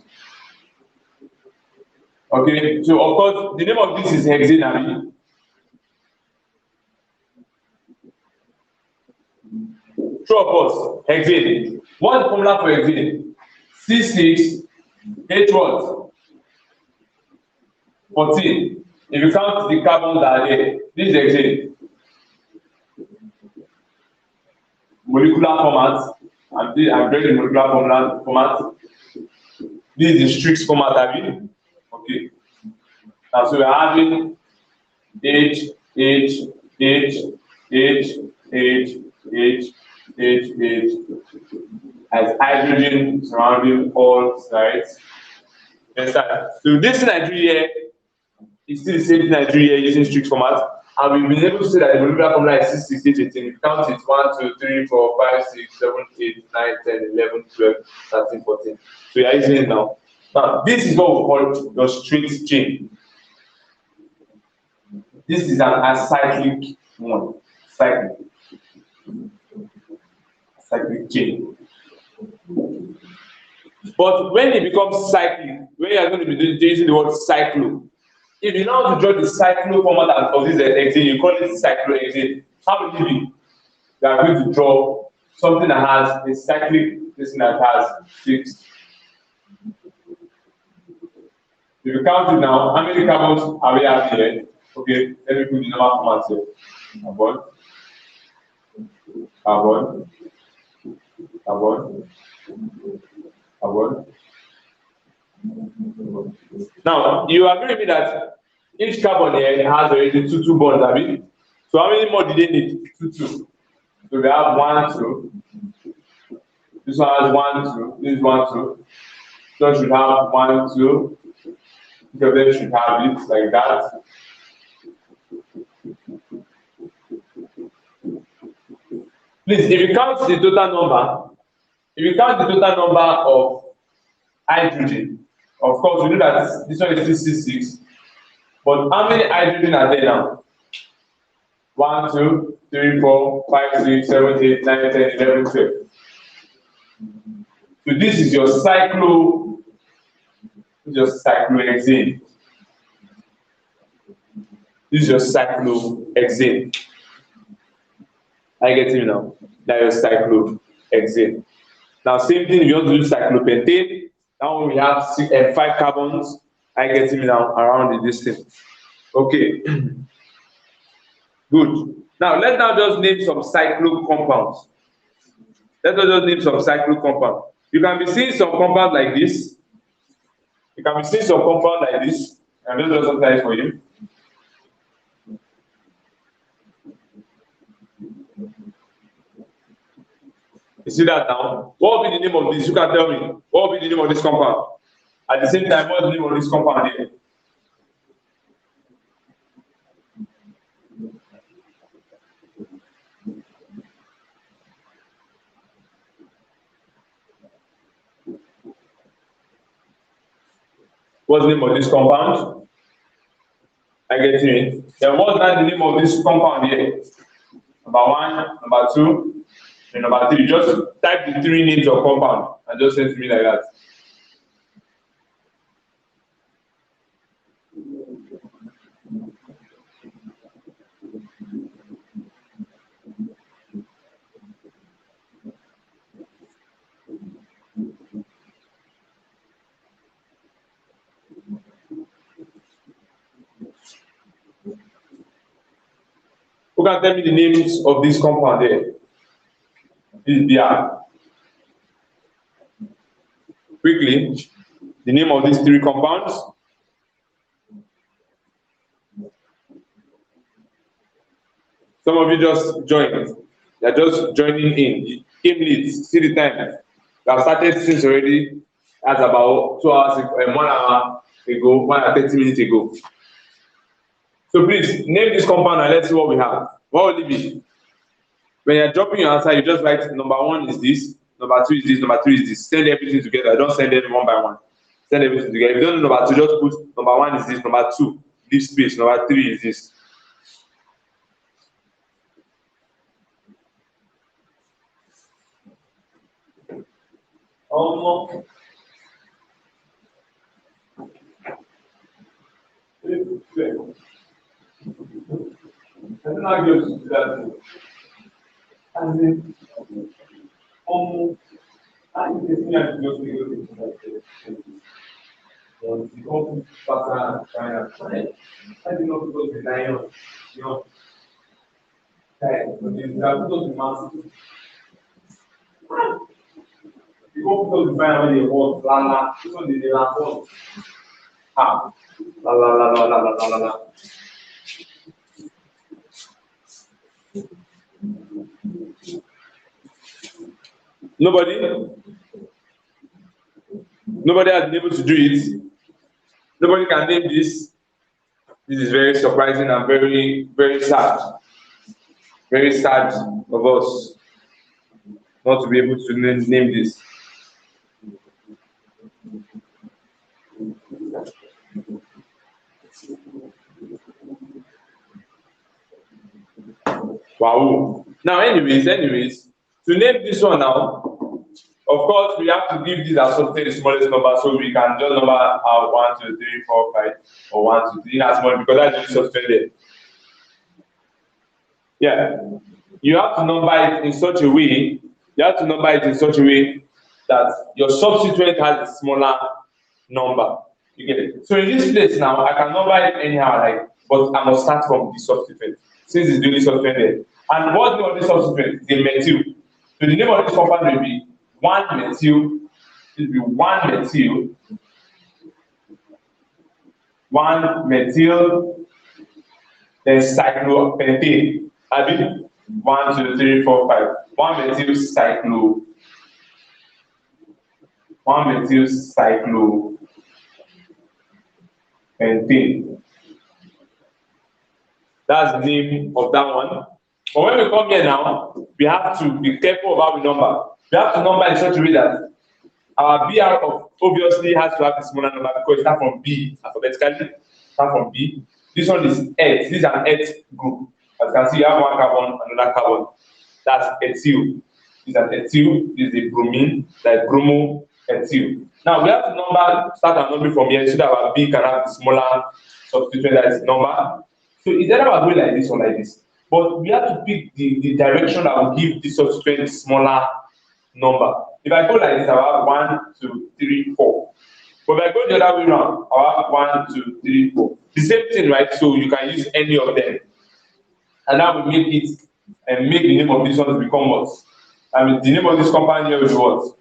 A: Okay, so of course the name of this is hexane. True or false? Hexane. What's the formula for hexane? C6H what? 14. If you count the carbons that are there, this is hexane. Molecular format. I'm doing the molecular format. This is the Strix format, okay. Now so we're having H as hydrogen surrounding all sides. So this Nigeria is still the same Nigeria using Strix format, and we've been able to say that the molecular formula is 6, 6, 8, 18. If you count it 1, 2, 3, 4, 5, 6, 7, 8, 9, 10, 11, 12, 13, 14. So you're using it now. Now this is what we call your straight chain. This is an acyclic one. Cyclic chain. But when it becomes cyclic, when you are going to be using the word cyclo, if you know how to draw the cyclo format of this hexane, you call it cyclohexane. How will it be? You are going to draw something that has a cyclic, this that has 6. If you count it now, how many carbons are we having here? Okay, let me put the number format here. Carbon, carbon, carbon, carbon. Now, you agree with me that each carbon here has already two bonds, have it? So how many more do they need? 2. So we have 1, 2. This one has 1, 2. This is 1, 2. This one should have 1, 2. Each of them should have it like that. Please, if you count the total number of hydrogen, of course, we know that this one is 666. But how many hydrogen are there now? 1, 2, 3, 4, 5, 6, 7, 8, 9, 10, 11, 12. So this is your cyclohexane. This is your cyclohexane. I get it now. That is cyclohexane. Now, same thing, if you want to do cyclopentane, now we have 5 carbons. I get it now around the distance. Okay. Good. Now, let's just name some cyclo compounds. You can be seeing some compounds like this. You can be seeing some compound like this. And those are sometimes for you. You see that now? What will be the name of this? You can tell me. What will be the name of this compound? At the same time, what's the name of this compound here? What's the name of this compound? I get it. Then what's not the name of this compound here? Number 1, number 2, and number 3. Just type the 3 names of compound and just send to me like that. Who can tell me the names of this compound there? This BR. Quickly, the name of these 3 compounds. Some of you just joined. You're just joining in. Game leads. See the time. We have started since already. That's about 2 hours, 1 hour ago, 1 hour 30 minutes ago. So please name this compound and let's see what we have. What will it be? When you're dropping your answer, you just write number 1 is this, number 2 is this, number 3 is this. Send everything together. Don't send them one by one. Send everything together. If you don't know number 2, just put number 1 is this, number 2, leave space, number 3 is this. I don't know how you do that. And then, I think the thing I just the whole pattern China. I did not go to Lion, you know. The are massive. The whole to find when they want la, this one is the last one. Ah, la. Nobody has been able to do it. Nobody can name this. This is very surprising and very, very sad. Very sad of us not to be able to name this. Wow. Now, anyways, to name this one now, of course, we have to give this as something the smallest number, so we can just number out 1, 2, 3, 4, 5, or 1, 2, 3 as small because that's really suspended. Yeah, you have to number it in such a way. That your substituent has a smaller number. You get it? So in this place now, I can number it anyhow, but I must start from the substituent since it's duly suspended. And what's the name of this substituent? The methyl. So the name of this compound will be 1-methyl. It will be 1-methyl. 1-methyl. Then cyclopentane. I mean 1, 2, 3, 4, 5. 1-methyl cyclo. 1-methyl cyclopentane. That's the name of that one. But when we come here now, we have to be careful about the number. We have to number in such a way that our BR obviously has to have a smaller number because it starts from B alphabetically. Start from B. This one is Earth. This is an Earth group. As you can see, you have 1 carbon, another carbon. That's ethyl. This is an ethyl. This is a bromine. Like bromo ethyl. Now we have to start our number from here so that our B can have the smaller substituent that is number. So it's either about going like this or like this. But we have to pick the direction that will give this substituent smaller number. If I go like this, I'll have 1, 2, 3, 4. But if I go the other way around, I'll have 1, 2, 3, 4. The same thing, right? So you can use any of them. And that will make it and make the name of this one to become what? I mean, the name of this compound here will be what?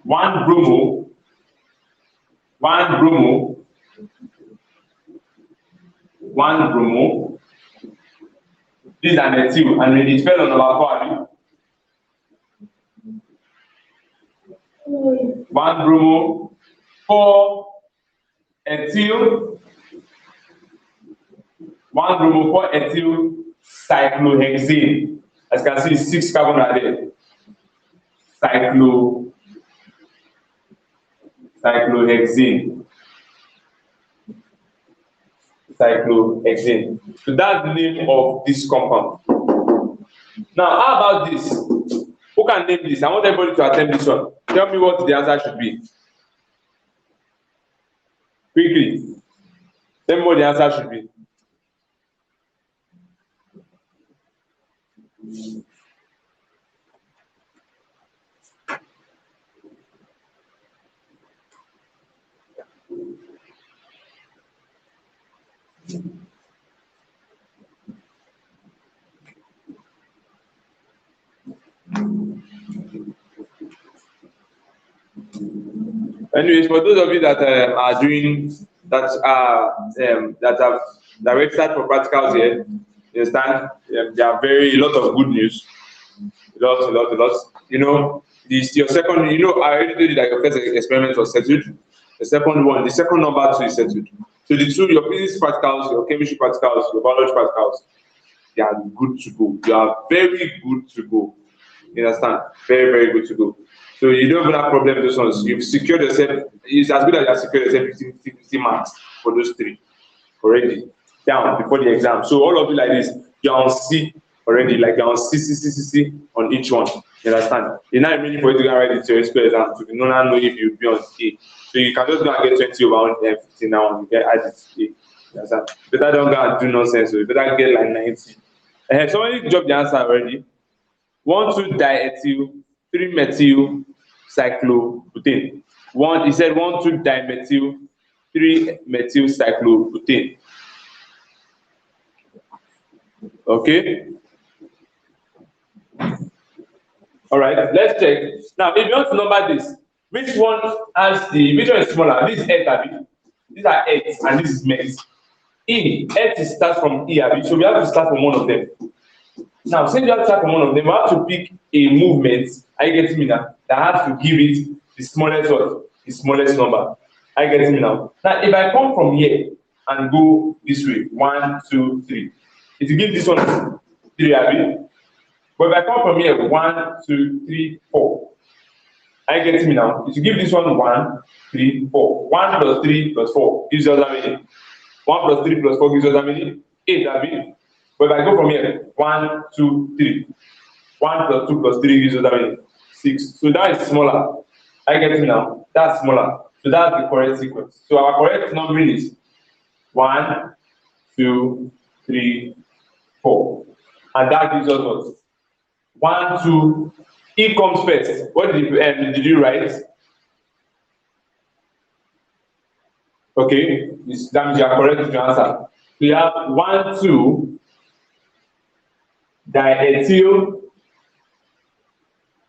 A: 1 bromo one bromo, one bromo. This is an ethyl, and it fell on number 4. One bromo, 4 ethyl, one bromo, 4 ethyl cyclohexane. As you can see, 6 carbon right there. Cyclohexane. Cyclohexane. So that's the name of this compound. Now, how about this? Who can name this? I want everybody to attempt this one. Tell me what the answer should be. Quickly. Tell me what the answer should be. Anyways, for those of you that are doing that have registered for practicals here, you understand, there are a lot of good news. A lot. You know, this your second. You know, I already told you that your first experiment was settled. The second number 2 is settled. So the two, your physics practicals, your chemistry practicals, your biology practicals, they are good to go. You are very good to go. You understand? Very, very good to go. So you don't even have problem with those ones. You've secured yourself. It's as good as you have secured yourself 50 marks for those 3 already down before the exam. So all of you like this, you're on C already, like you're on C on each one. You understand? It's not really for you to go write it to your exam to know if you'll be on A. So you can just go and get 20 over 15 now and get added to A. You understand? Better don't go and do nonsense. So you better get like 90. Somebody dropped the answer already. 1,2-diethyl, 3-methyl cyclobutane. He said 1,2-dimethyl, 3-methyl cyclobutane. Okay. All right. Let's check. Now, if you want to number this, which one is smaller? This is Earth, these are Earth, and this is Mets. Earth starts from E, so we have to start from one of them. Now, since you have to start from one of them, we have to pick a movement. Are you getting me now? That has to give it the smallest one, the smallest number. Are you getting me now? Now, if I come from here and go this way, 1, 2, 3, it will give this one 3, Abby. But if I come from here, 1, 2, 3, 4. Are you getting me now? It will give this one 1, 3, 4. 1 plus 3 plus 4 gives us how many? 1 plus 3 plus 4 gives us how many? 8, Abby. But if I go from here, 1, 2, 3. 1 plus 2 plus 3 gives us how many? 6. So that is smaller. I get it now. That's smaller. So that's the correct sequence. So our correct numbering is 1, 2, 3, 4. And that gives us what? 1, 2. E comes first. What did you write? Okay. That means you are correct with your answer. So you have 1, 2. Diethyl,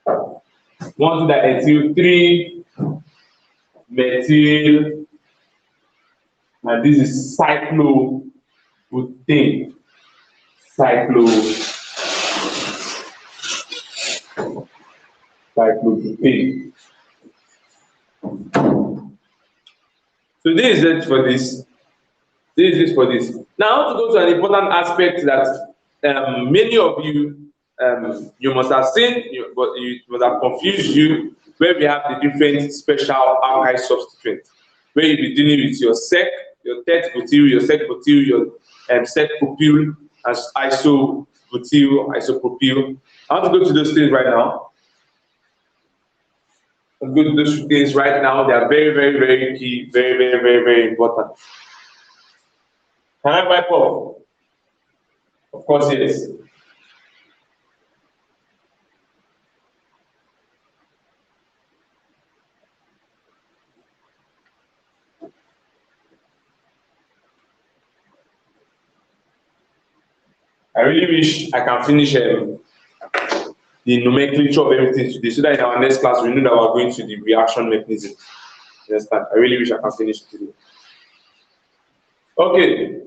A: 1, 2 diethyl, 3 methyl, and this is cyclobutane. Cyclobutane. So this is it for this. This is it for this. Now I want to go to an important aspect that many of you you must have seen, but it must have confused you, where we have the different special alkyl substituents, where you'll be dealing with your sec, your tet-butyl, your sec-butyl, your sec-propyl, as iso-butyl, isopropyl. I want to go to those things right now. Let's go to those things right now. They are very, very, very key, very, very, very, very important. Can I wipe up? Of course, yes. I really wish I can finish the nomenclature of everything today, so that in our next class we know that we're going to the reaction mechanism. You understand? I really wish I can finish today. Okay.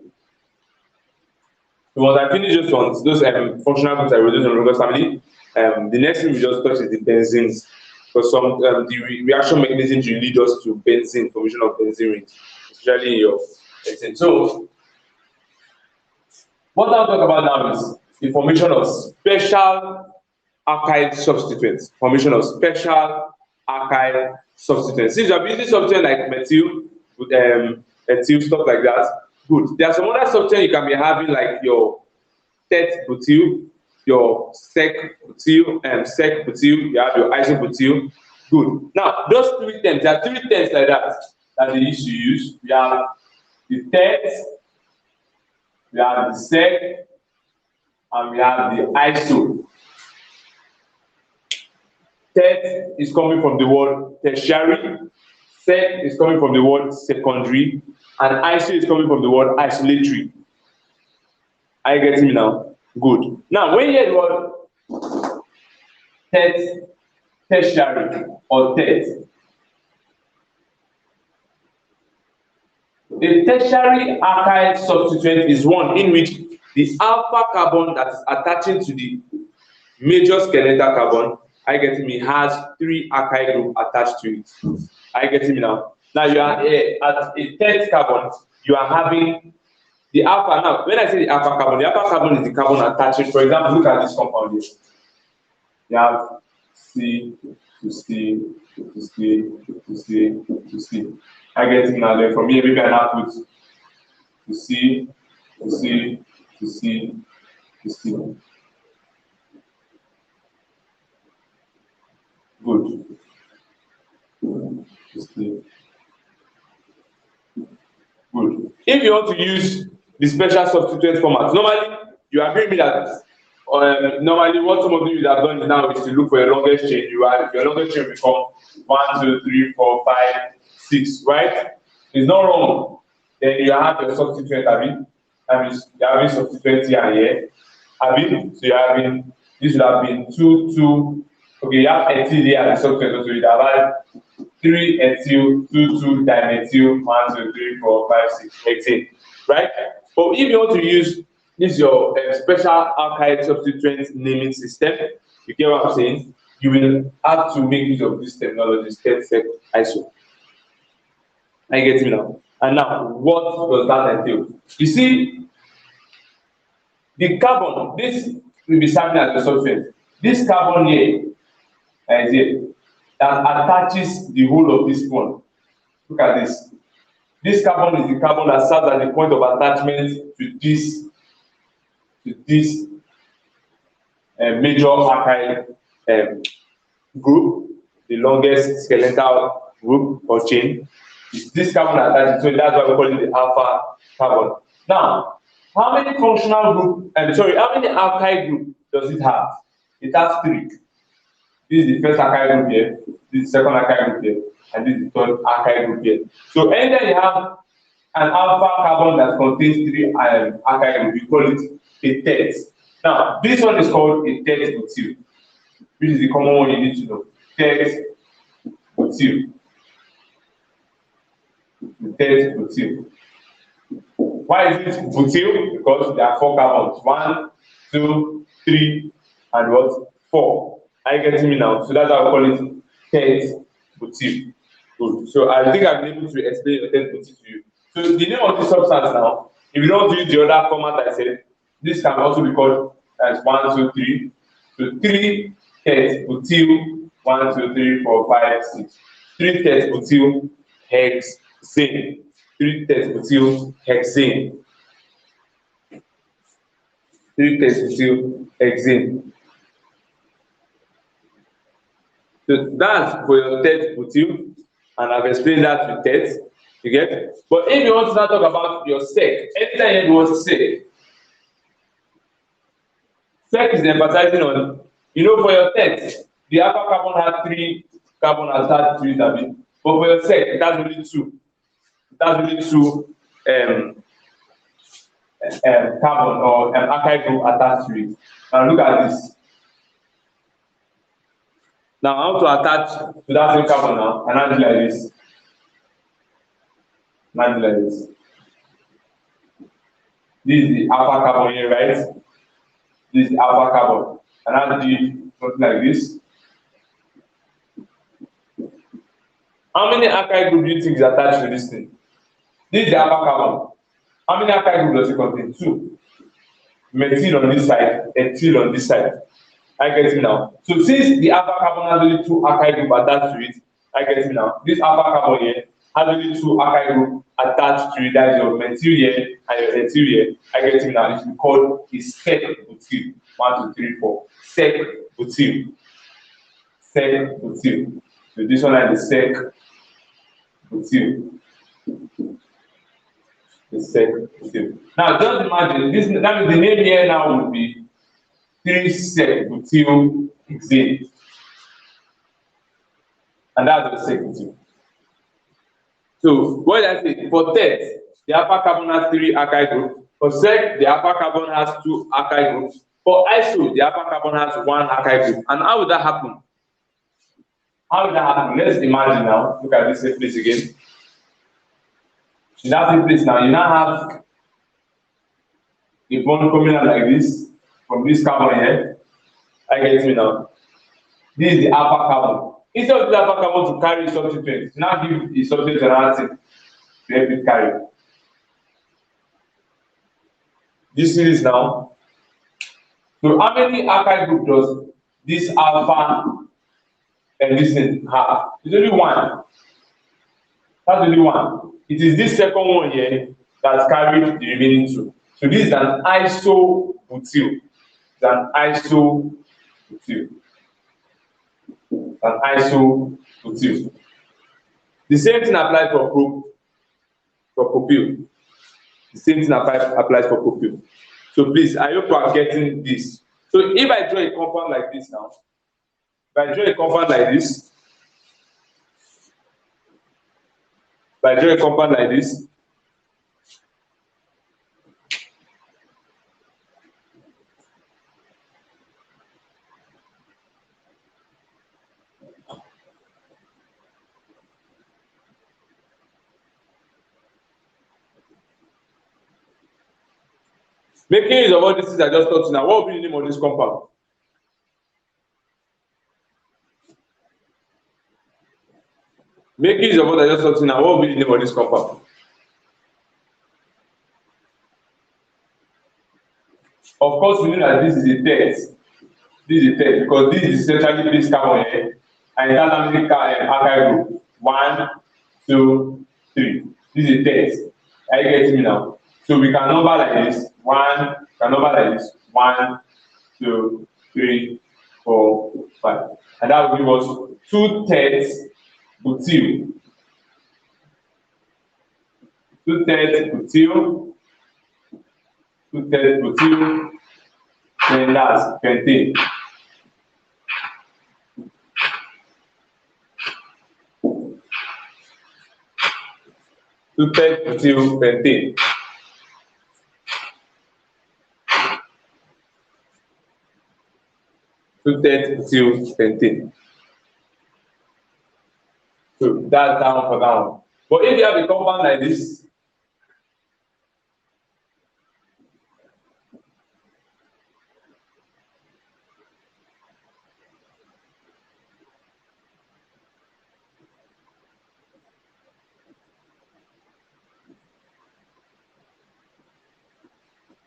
A: So once I finish those functional groups I reduce in Lagos family, the next thing we just touch is the benzenes. Because some the reaction mechanisms will lead us to benzene, formation of benzene rings, especially in your benzene. So what I'll talk about now is the formation of special alkyl substituents. Formation of special alkyl substituents. Since you are using something like methyl, ethyl, stuff like that, good. There are some other substituents you can be having, like your tet-butyl, your sec-butyl, you have your isobutyl. Good. Now, those three terms, there are three terms like that they used to use. We have the tet, we have the sec, and we have the iso. Tet is coming from the word tertiary, sec is coming from the word secondary, and iso is coming from the word isolatory. Are you getting me now? Good. Now, when you hear the word tertiary or tet, a tertiary alkyl substituent is one in which the alpha carbon that is attaching to the major skeletal carbon, are you getting me, has three alkyl group attached to it. Are you getting me now? Now you are at a tet carbon, you are having the alpha. Now, when I say the alpha carbon is the carbon attaching. For example, look at this compound here. You have C to C to C to C to C. I get it now. Then from here, maybe I now put to C to C to C to C. Good. To C. Good. If you want to use the special substituent format, normally you agree with me that normally what some of you would have done now is to look for your longest chain. Your longest chain will become 1, 2, 3, 4, 5, 6, right? It's not wrong. Then you have your substituent, you're having substituent here and here. So you're having, this would have been 2, 2. Okay, you have ethyl here as a substituent, so you'd have had 3 ethyl, 2, 2 dimethyl, 1, 2, 3, 4, 5, 6, 18, right? But if you want to use this your special alkyl substituent naming system, you get what I'm saying? You will have to make use of this terminology, tet, sec, iso. I get it now. And now, what does that entail? You see, the carbon, this will be serving as a substrate. This carbon here, is here, that attaches the whole of this bond. Look at this. This carbon is the carbon that serves as the point of attachment to this major alkyl group, the longest skeletal group or chain. Is this carbon attached? So that's why we call it the alpha carbon. Now, how many functional group? How many alkyl group does it have? It has 3. This is the first alkyl group here. This is the second alkyl group here, and this is the third alkyl group here. So anytime you have an alpha carbon that contains 3 alkyl groups, we call it a tet. Now, this one is called a tet-butyl, which is the common one you need to know. Tet-butyl. Tet-butyl. Why is it butyl? Because there are 4 carbons. 1, 2, 3, and what? 4. Are you getting me now? So that's how we call it tet-butyl. Good. So I think I've been able to explain tet-butyl to you. So the name of this substance now, if you don't use the other format I said, this can also be called as 1, 2, 3. So 3 tet-butyl, 1, 2, 3, 4, 5, 6. 3 tet-butyl hexane. 3 tet-butyl hexane. 3 tet-butyl hexane. So that's for your tet-butyl, and I've explained that with tet. You get? But if you want to now talk about your sec, anytime you want to say sec is emphasizing on, for your tet, the alpha carbon has 3 carbon attached to it, but for your sec, it has only 2. It has only 2 carbon or alkyl group attached to it. Now look at this. Now I want to attach to that same carbon now, and I do like this. Imagine like this. This is the alpha carbon here, right? This is the alpha carbon. And I'll do something like this. How many alkyl group do you think is attached to this thing? This is the alpha carbon. How many alkyl group does it contain? 2. Methyl on this side, ethyl on this side. I get it now. So since the alpha carbon has only 2 alkyl group attached to it, I get it now. This alpha carbon here has only 2 alkyl group attached to it. That is your methyl here and your ethyl here. I get it now. It is called a sec butyl. 1, 2, 3, 4. Sec butyl. Sec butyl. So this one is the sec butyl. The sec butyl. Now just imagine this. That means the name here now would be 3-sec butyl hexane. And that's the sec butyl. So what did I say? For tet, the alpha carbon has 3 alkyl groups. For sec, the alpha carbon has 2 alkyl groups. For iso, the alpha carbon has 1 alkyl group. And how would that happen? How would that happen? Let's imagine now. Look at this place again. In that place now, you now have a bond coming out like this from this carbon here. I get me now. This is the alpha carbon. Instead of the alpha carbon to carry substituent, now give the substituent another thing to help it carry. This is now. So how many alkyl group does this alpha and this thing have? It's only 1. That's only 1. It is this second one here that carries the remaining 2. So this is an isobutyl. It's an isobutyl. An isobutyl. The same thing applies for propyl. The same thing applies for propyl. So please, I hope you are getting this. So if I draw a compound like this now, if I draw a compound like this, making use of all these things I just taught you now, what will be the name of this compound? Making use of what I just taught you now, what will be the name of this compound? Of course, we know that this is a test. This is a test because this is essentially this carbon here, and it has how many alkyl group? 1, 2, 3. This is a test. Are you getting me now? So we can number like this. 1, can number like this. 1, 2, 3, 4, 5, and that will give us 2/3 butyl. 2/3 butyl. 2/3 butyl. And that's pentane. Two-thirds butyl pentane. Two-thirds butyl pentane. So that's down for down. But if you have a compound like this,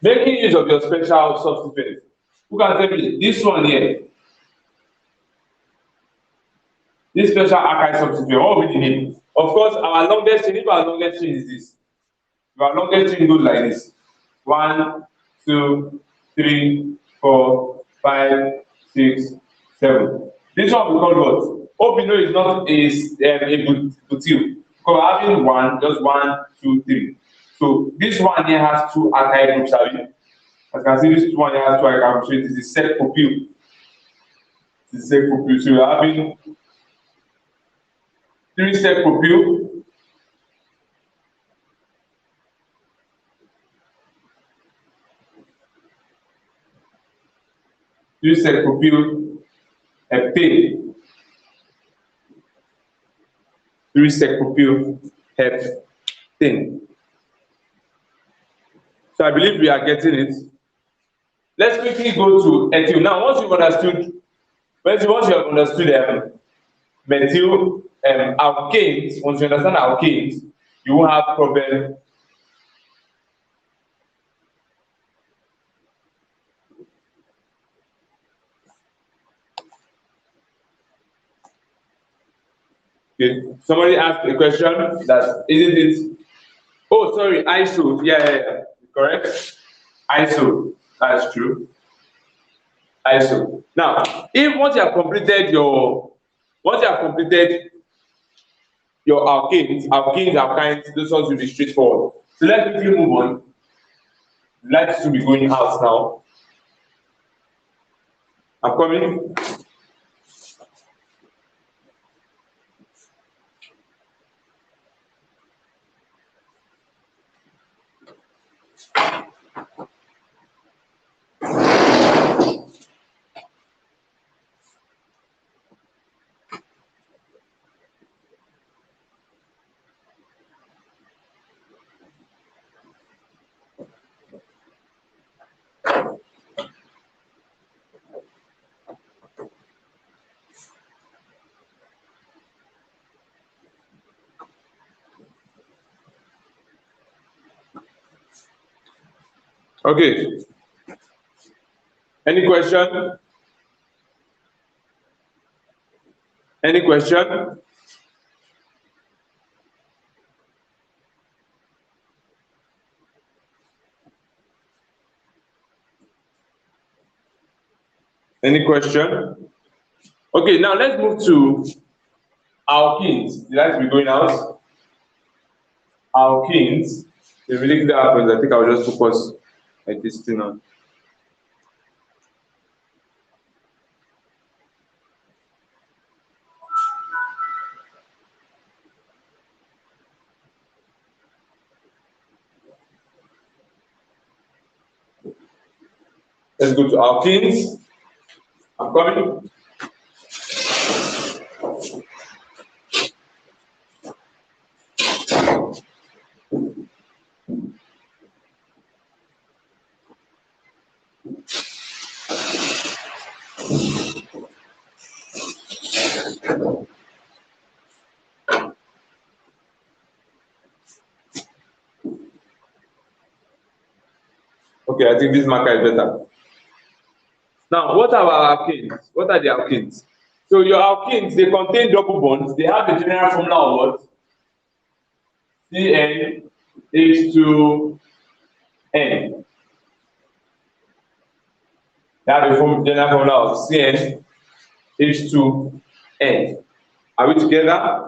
A: making use of your special substituent. Who can tell me this one here? This special alkyl substituent, what will be the name? Of course, our longest chain, if our longest chain is this, if our longest chain goes like this. 1, 2, 3, 4, 5, 6, 7. This one we call what? Hope you know it's not a butyl. Because having 1, just 1, 2, 3. So this one here has 2 alkyl groups, as you can see, this one here has 2 alkyl groups. So it is a sec propyl. It is a sec propyl. So you're having 3 sec propyl. Three sec propyl heptane. 3 sec propyl hep. thing. So I believe we are getting it. Let's quickly go to ethyl. Now, once you have understood methyl alkanes, once you understand alkanes, you won't have problem. Okay. Somebody asked a question that isn't it? Oh, sorry, iso. Yeah. Correct. Iso. That's true. ISO. Now, if once you have completed your alkanes, those ones will be straightforward. So let's quickly move on. Lights will be going out now. I'm coming. Okay. Any question? Any question? Any question? Okay, now let's move to alkenes. The lights will be going out. Alkenes. If really clear happens, I think I'll just focus like this thing on. Let's go to alkenes. I'm coming. Okay, I think this marker is better. Now, what are our alkenes? What are the alkenes? So your alkenes, they contain double bonds. They have the general formula of what? CnH2n. They have the general formula of CnH2n. Are we together?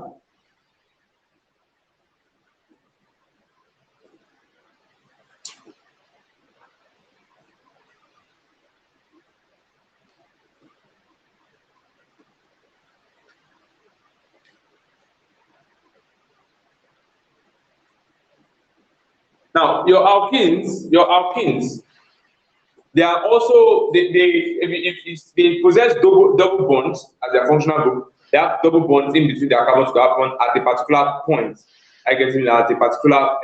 A: Now, your alkenes, they are also if they possess double bonds as their functional group. They have double bonds in between their carbon to carbon at a particular point. I get it at a particular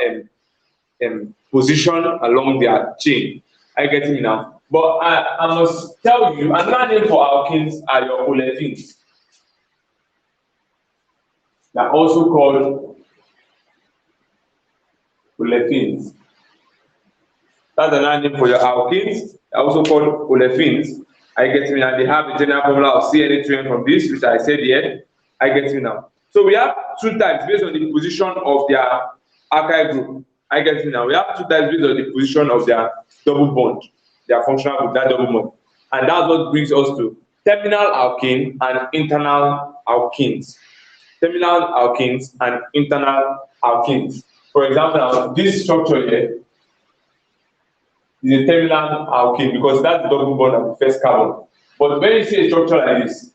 A: position along their chain. I get it now. But I must tell you, another name for alkenes are your olefins. They are also called olefins. That's another name for your alkenes. They are also called olefins. I get me now. They have a general formula of CnH2n from this, which I said here. I get me now. So we have two types based on the position of their alkyl group. I get me now. We have two types based on the position of their double bond, their functional group, that double bond. And that's what brings us to terminal alkene and internal alkenes. Terminal alkenes and internal alkenes. For example, this structure here is a terminal alkene because that's the double bond of the first carbon. But when you see a structure like this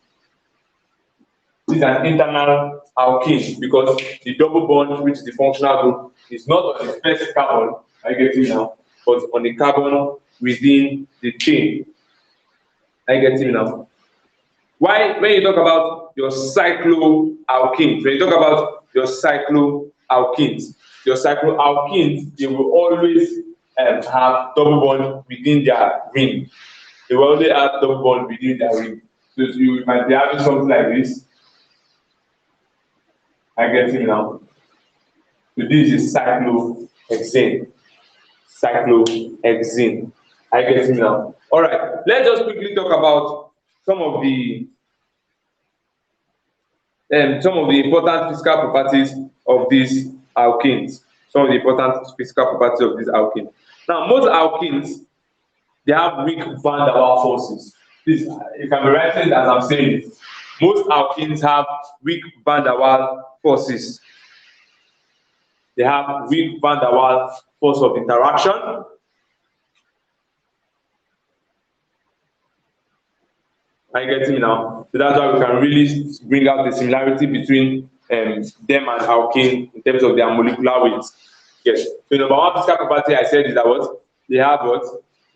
A: is an internal alkene because the double bond, which is the functional group, is not on the first carbon, I get it now, but on the carbon within the chain. I get it now. Why, when you talk about your cycloalkenes, your cycloalkenes, they will always have double bond within their ring. They will only have double bond within their ring. So you might be having something like this. I get it now. So this is cyclohexane. Cyclohexane. I get it now. All right. Let's just quickly talk about some of the important physical properties of these alkenes. Some of the important physical properties of these alkenes. Now, most alkenes, they have weak van der Waals forces. Please, you can be writing as I'm saying it. Most alkenes have weak van der Waals forces. They have weak van der Waals force of interaction. Are you getting me now? So that's why we can really bring out the similarity between them and alkene in terms of their molecular weights. Yes. So number one physical property I said is that what they have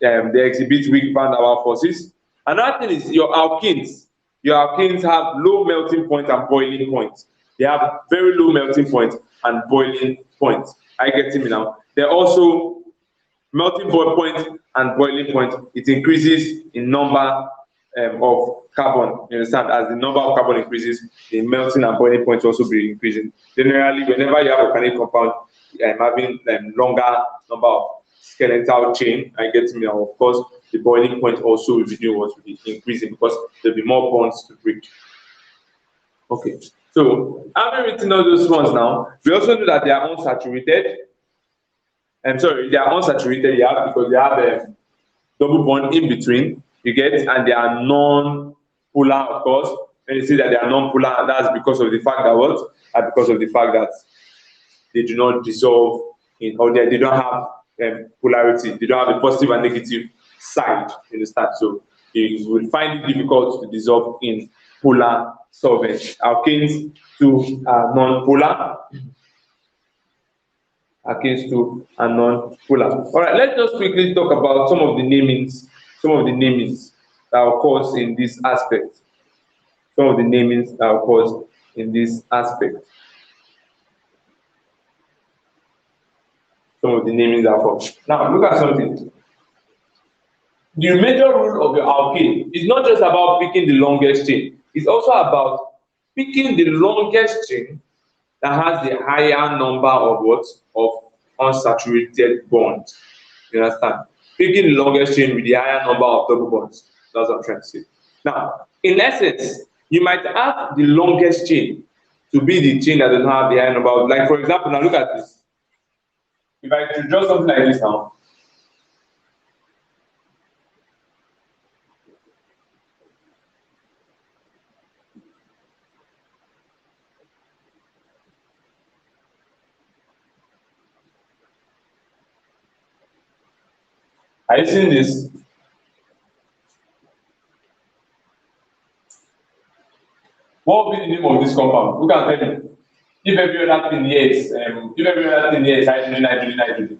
A: they exhibit weak van der Waals forces. Another thing is your alkenes. Your alkenes have low melting point and boiling point. They have very low melting point and boiling point. Are you getting me now? They're also melting point and boiling point. It increases in number of carbon. You understand? As the number of carbon increases, the melting and boiling point also be increasing. Generally, whenever you have a organic compound, having longer number of skeletal chain, I get me now. Of course, the boiling point also will be increasing because there'll be more bonds to break. Okay, so having written all those ones now, we also know that they are unsaturated. I'm sorry, they are unsaturated, yeah, because they have a double bond in between. You get, and they are non-polar, of course. When you see that they are non-polar, that's because of the fact that what? Because of the fact that they do not dissolve in, or they don't have polarity. They don't have a positive and negative side. You understand? So you will find it difficult to dissolve in polar solvents. Alkanes too are non-polar. Alkanes too are non-polar. All right, let's just quickly talk about some of the namings that occurs in this aspect. Some of the namings that occurs in this aspect. Some of the namings that occur. Now, look at something. The major rule of your alkane is not just about picking the longest chain. It's also about picking the longest chain that has the higher number of what? Of unsaturated bonds. You understand? Picking the longest chain with the higher number of double bonds. That's what I'm trying to say. Now, in essence, you might have the longest chain to be the chain that doesn't have the higher number of, like for example, now look at this. If I draw something like this now, are you seeing this? What will be the name of this compound? Who can tell me? If every other thing here is hydrogen.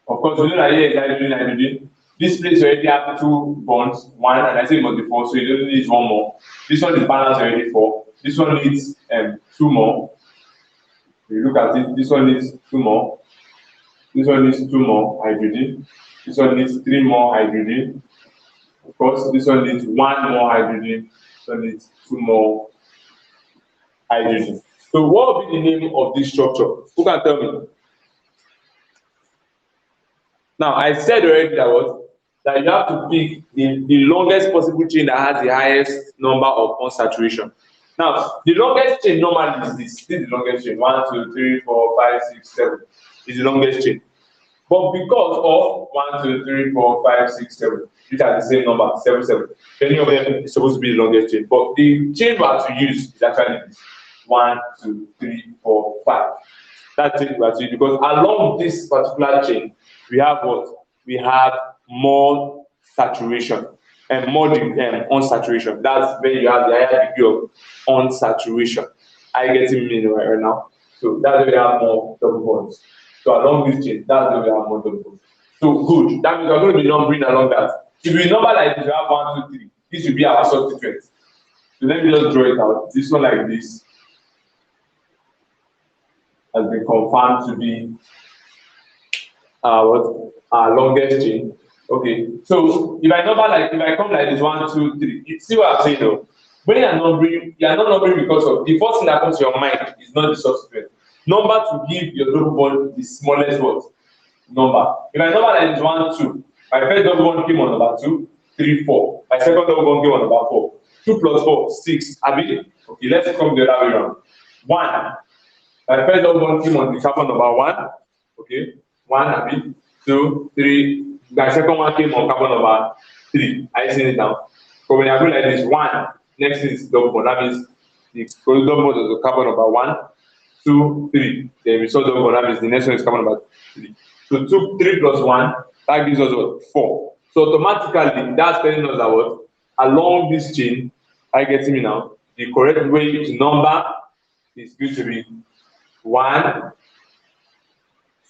A: Of course, we know that here is hydrogen. This place already have two bonds, one, and I say it must be four, so it only needs one more. This one is balanced already four. This one needs two more. If you look at it, this one needs two more. This one needs two more hydrogen. This one needs three more hydrogen. Of course, this one needs one more hydrogen. This one needs two more hydrogen. So what will be the name of this structure? Who can tell me? Now, I said already that you have to pick the longest possible chain that has the highest number of unsaturation. Now, the longest chain normally is this. This is the longest chain. 1, 2, 3, 4, 5, 6, 7 is the longest chain. But because of 1, 2, 3, 4, 5, 6, 7, which are the same number, 7, 7, any of them is supposed to be the longest chain. But the chain we have to use is actually this. 1, 2, 3, 4, 5. That's it we have to use, because along this particular chain, we have what? We have more saturation and more unsaturation. That's where you have the higher degree of unsaturation. Are you getting me right now? So that's where we have more double bonds. So along this chain, that's where we have more double bonds. So good. That means we're going to be numbering along that. If we number like this, we have 1, 2, 3. This will be our substituent. So let me just draw it out. This one like this. has been confirmed to be our longest chain. Okay, so if I number like if I come like this 1, 2, 3, you see what I'm saying though? When you are not numbering because of the first thing that comes to your mind is not the substituent. Number to give your double bond the smallest what? Number. If I number like this 1, 2, my first double bond came on number 2, 3, 4. My second double bond came on number 4. 2 plus 4, 6. Abi? Okay, let's come the other way around. 1. My first double bond came on the carbon number 1. Okay, 1 abi, 2, 3. My second one came on carbon number 3. Are you seeing it now? So when you are doing like this, 1, next thing is double bond. That means the double bond is the carbon number 1, 2, 3. Then we saw double bond. That means the next one is carbon number 3. So 2, 3 plus 1, that gives us what? 4. So automatically, that's telling us that what? Along this chain, are you getting me now? The correct way to number is going to be 1,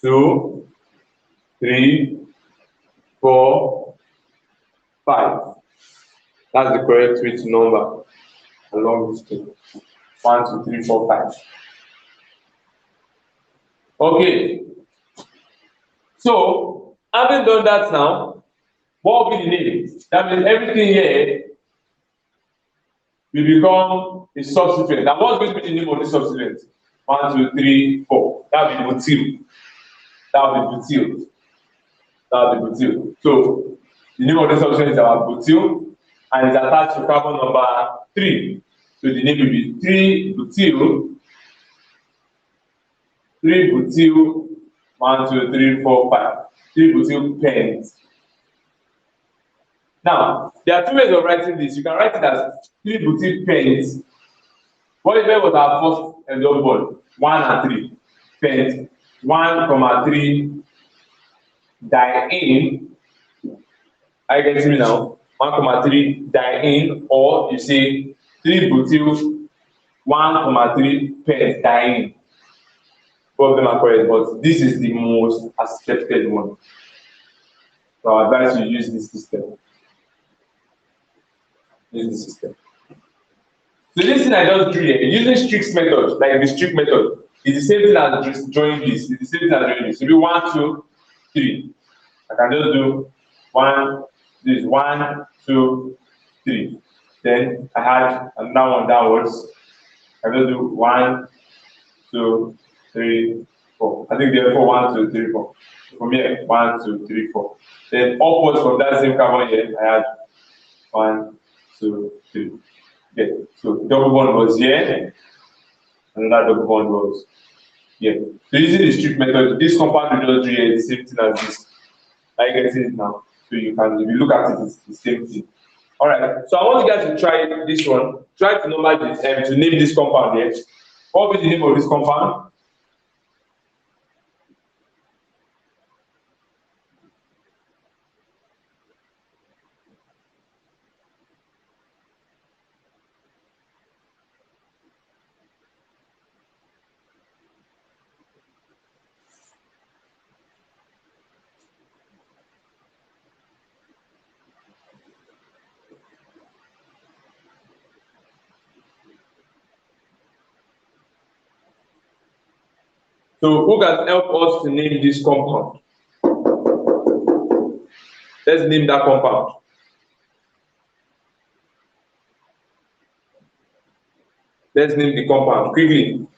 A: 2, 3, 4, 5. That's the correct way to number along this chain. 1, 2, 3, 4, 5. Okay. So having done that now, what will be the name? That means everything here will become a substituent. And what's going to be the name of this substituent? 1, 2, 3, 4. That will be butyl. That will be butyl. That will be butyl. So the name of this substituent is our butyl, and it's attached to carbon number 3. So the name will be 3-butyl. 3-butyl. 1, 2, 3, 4, 5. 3-butyl pent. Now, there are two ways of writing this. You can write it as 3-butyl pent. What was our first double bond? 1 and 3. Pent. 1, 3 diene. Are you getting me now? 1, 3 diene, or you say 3-butyl 1, 3 pent diene. Both of them are correct, but this is the most accepted one. So I advise you use this system. Use this system. So this thing I just drew here, using Strick's method, like the Strick method, is the same thing as just drawing this. It's the same thing as drawing this. So do 1, 2, 3. I can just do 1, this 1, 2, 3. Then I had another one downwards. I can just do 1, 2, 3, 4. I think therefore 1, 2, 3, 4. So from here, 1, 2, 3, 4. Then upwards from that same carbon here, I had 1, 2, 3. Okay. So double bond was here, another double bond was here. So using the Strick method, this compound will just do here the same thing as this. Are you getting it now? So you can, if you look at it, it's the same thing. All right. So I want you guys to try this one. Try to number this, to name this compound here. What will be the name of this compound? So who can help us to name this compound? Let's name that compound. Let's name the compound quickly.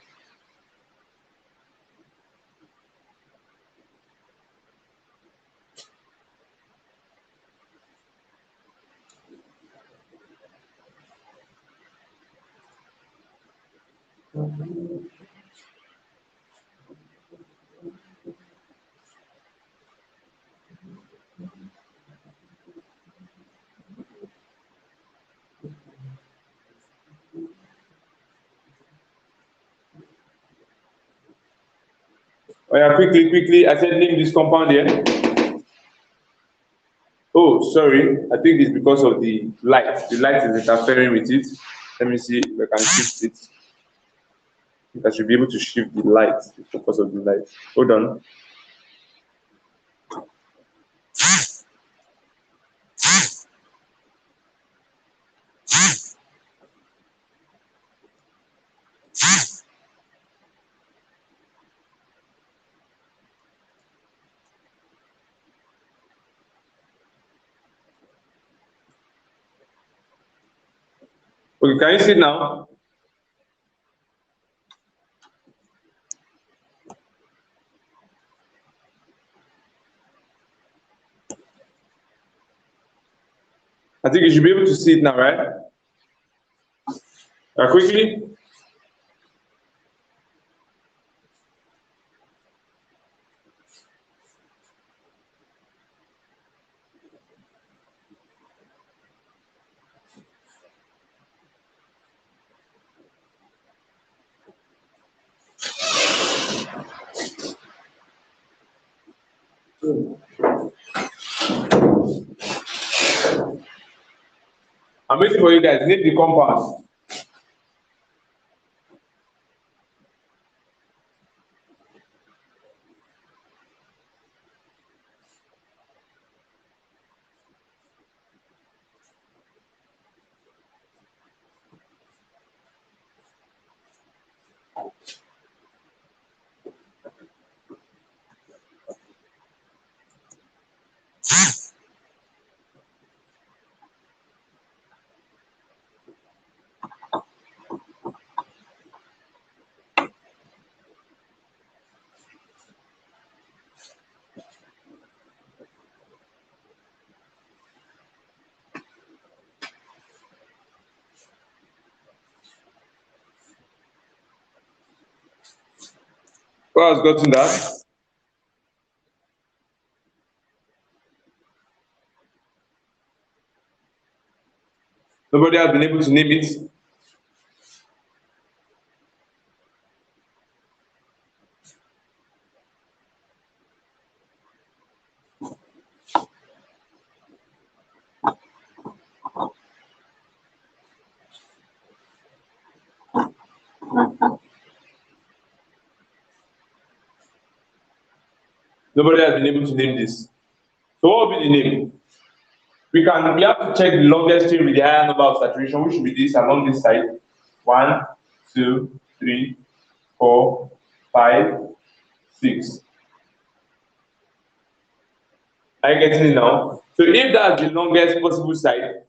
A: Oh yeah, quickly. I said name this compound here. Oh, sorry. I think it's because of the light. The light is interfering with it. Let me see if I can shift it. I should be able to shift the light because of the light. Hold on. Okay, can you see it now? I think you should be able to see it now, right? Quickly. I'm waiting for you guys. Name the compound. Who has gotten that? Nobody has been able to name it. Nobody has been able to name this. So what will be the name? We have to check the longest chain with the higher number of saturation, which will be this along this side. 1, 2, 3, 4, 5, 6. Are you getting it now? So if that's the longest possible side,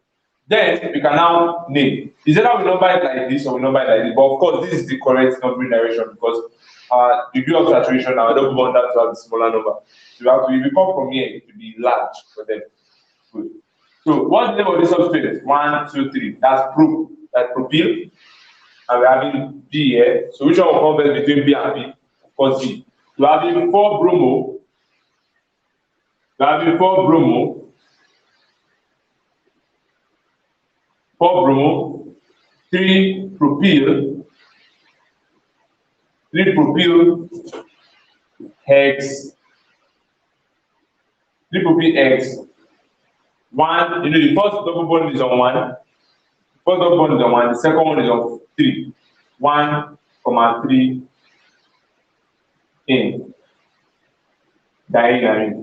A: then we can now name. Is either we number it like this or we number it like this. But of course, this is the correct numbering direction because our degree of saturation, our double bond has to have the smaller number. So we have to, if we come from here, it will be large for them. Good. So what's the name of this substrate? 1, 2, 3. That's propyl. And we're having B here. So which one will come first between B and B? Of course, B. We're having 4 bromo. We're having 4 bromo. 4 bromo. 3 propyl. 3 propyl hex. 3 propyl hex. 1, you know, the first double bond is on 1. First double bond is on 1. The second one is on 3. 1, 3 in. Diene.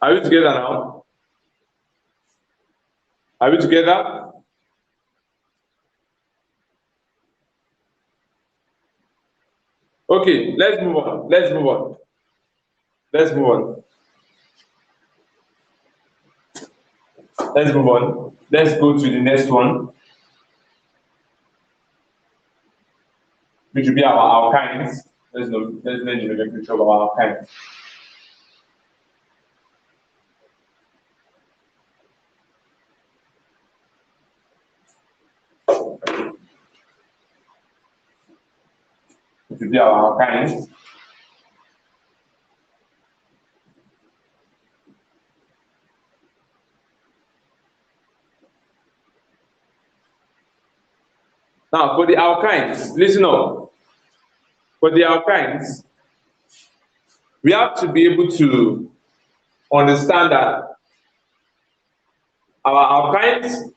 A: Are we together now? Are we together? Okay, let's move on. Let's move on. Let's move on. Let's move on. Let's go to the next one, which will be our alkanes. Let's name the nomenclature of our alkanes. It will be our alkanes. Now, for the alkynes, listen up. For the alkynes, we have to be able to understand that our alkynes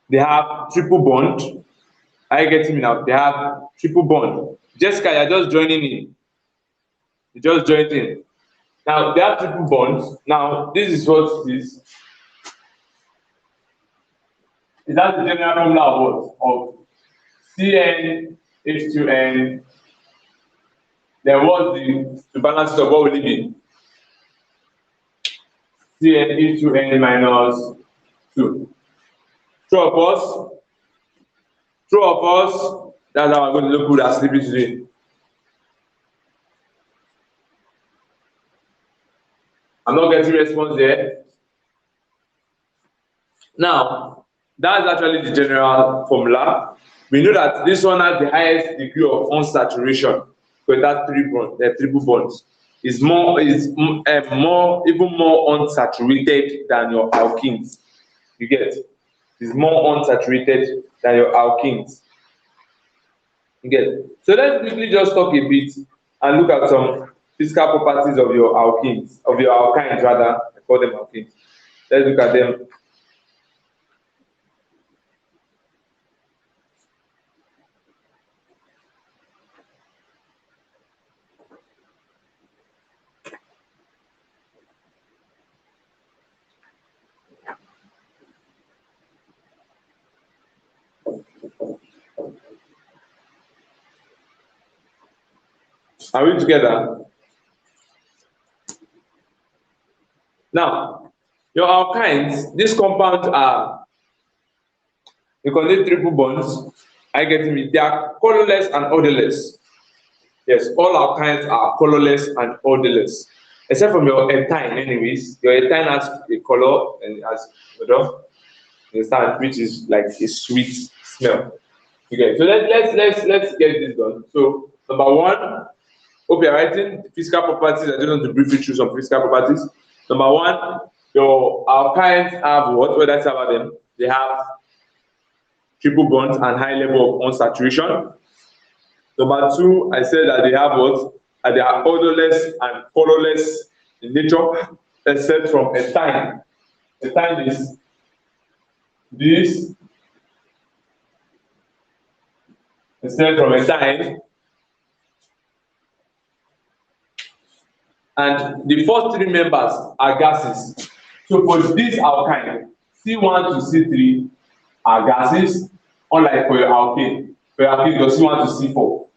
A: they have triple bond. Are you getting me now? They have triple bond. Jessica, you're just joining in. You just joined in. Now they have triple bonds. Now this is what it is. Is that the general formula of what? Of CnH2n. Then what's the balance of what will it be? CnH2n minus 2. True or false? True or false? That's how I'm going to look good at sleeping today. I'm not getting response there. Now, that's actually the general formula. We know that this one has the highest degree of unsaturation because that triple bonds is even more unsaturated than your alkenes. You get? Is more unsaturated than your alkenes. You get? So let's quickly just talk a bit and look at some physical properties of your alkenes, of your alkynes rather. I call them alkenes. Let's look at them. Are we together? Now, your alkynes, these compounds are, they contain triple bonds. I get me. They are colorless and odorless. Yes, all alkynes are colorless and odorless, except from your ethyne. Anyways, your ethyne has a color and has odor, understand, which is like a sweet smell. Okay, so let's get this done. So number one, hope you're writing physical properties. I just want to briefly choose some physical properties. Number one, your alkynes have what? What did I say about them? They have triple bonds and high level of unsaturation. Number two, I said that they have what? They are odorless and colorless in nature, except from ethyne. Ethyne is this, except from ethyne. And the first three members are gases. So for this alkyne, C1 to C3 are gases, unlike for your alkane. For your alkane, your C1 to C4.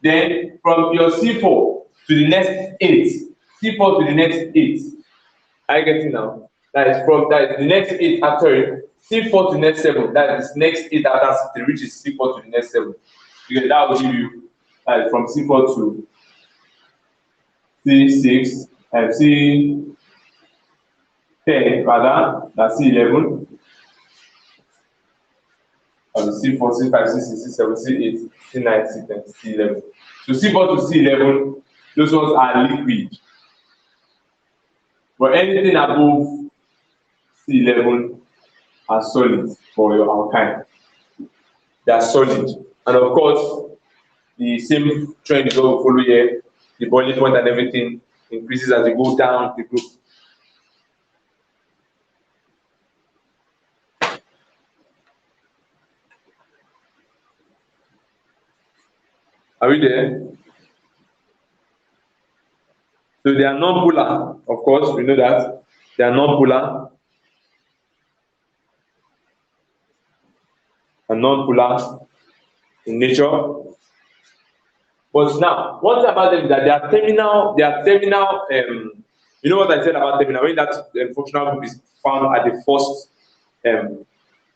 A: Then from your C4 to the next 8, C4 to the next 8. Are you getting now? That is from that is the next 8 after C4 to the next 7. That is next 8 after C3, which is C4 to the next 7. Because that will give you from C4 to C6 and C10 rather than C11. C4, C5, C6, C7, C8, C9, C10, C11. So C4 to C11, those ones are liquid. But anything above C11 are solid for your alkyne. They are solid. And of course, the same trend is what we follow here. The boiling point and everything increases as you go down the group. Are we there? So they are non-polar, of course, we know that. They are non-polar. And non-polar in nature. But now, one thing about them is that they are terminal, you know what I said about terminal, when that functional group is found at the first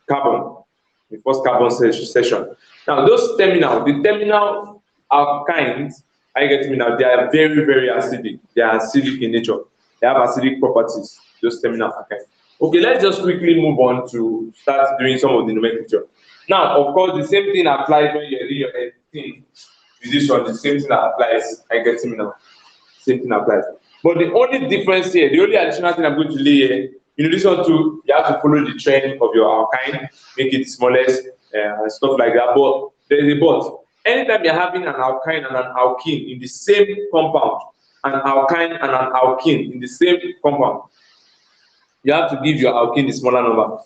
A: carbon, the first carbon session. Now, those the terminal alkynes, I get me now, they are very, very acidic. They are acidic in nature. They have acidic properties, those terminal alkynes. Okay, let's just quickly move on to start doing some of the nomenclature. Now, of course, the same thing applies when you're doing your thing. With this one, the same thing that applies. I get me now. Same thing applies. But the only difference here, the only additional thing I'm going to lay here, you know, this one too, you have to follow the trend of your alkyne, make it smallest and stuff like that. But there is a but. Anytime you're having an alkyne and an alkene in the same compound, an alkyne and an alkene in the same compound, you have to give your alkene the smaller number.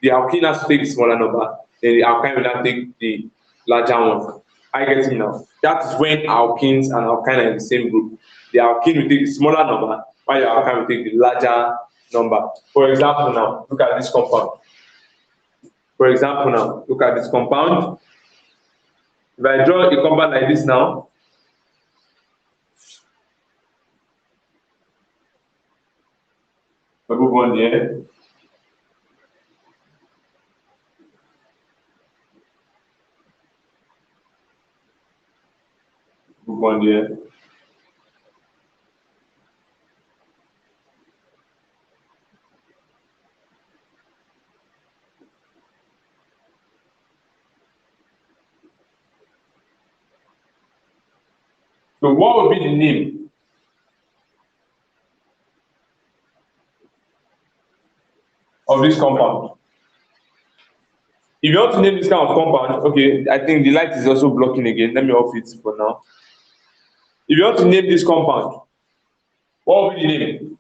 A: the alkene has to take the smaller number, then the alkyne will now take the larger one. I get it now. That is when alkenes and alkyne are in the same group. The alkene will take the smaller number, while the alkyne will take the larger number. For example, now look at this compound. For example, now look at this compound. If I draw a compound like this now, I move on here. Move on here. So what would be the name of this compound? If you want to name this kind of compound, okay, I think the light is also blocking again. Let me off it for now. If you want to name this compound, what will be the name?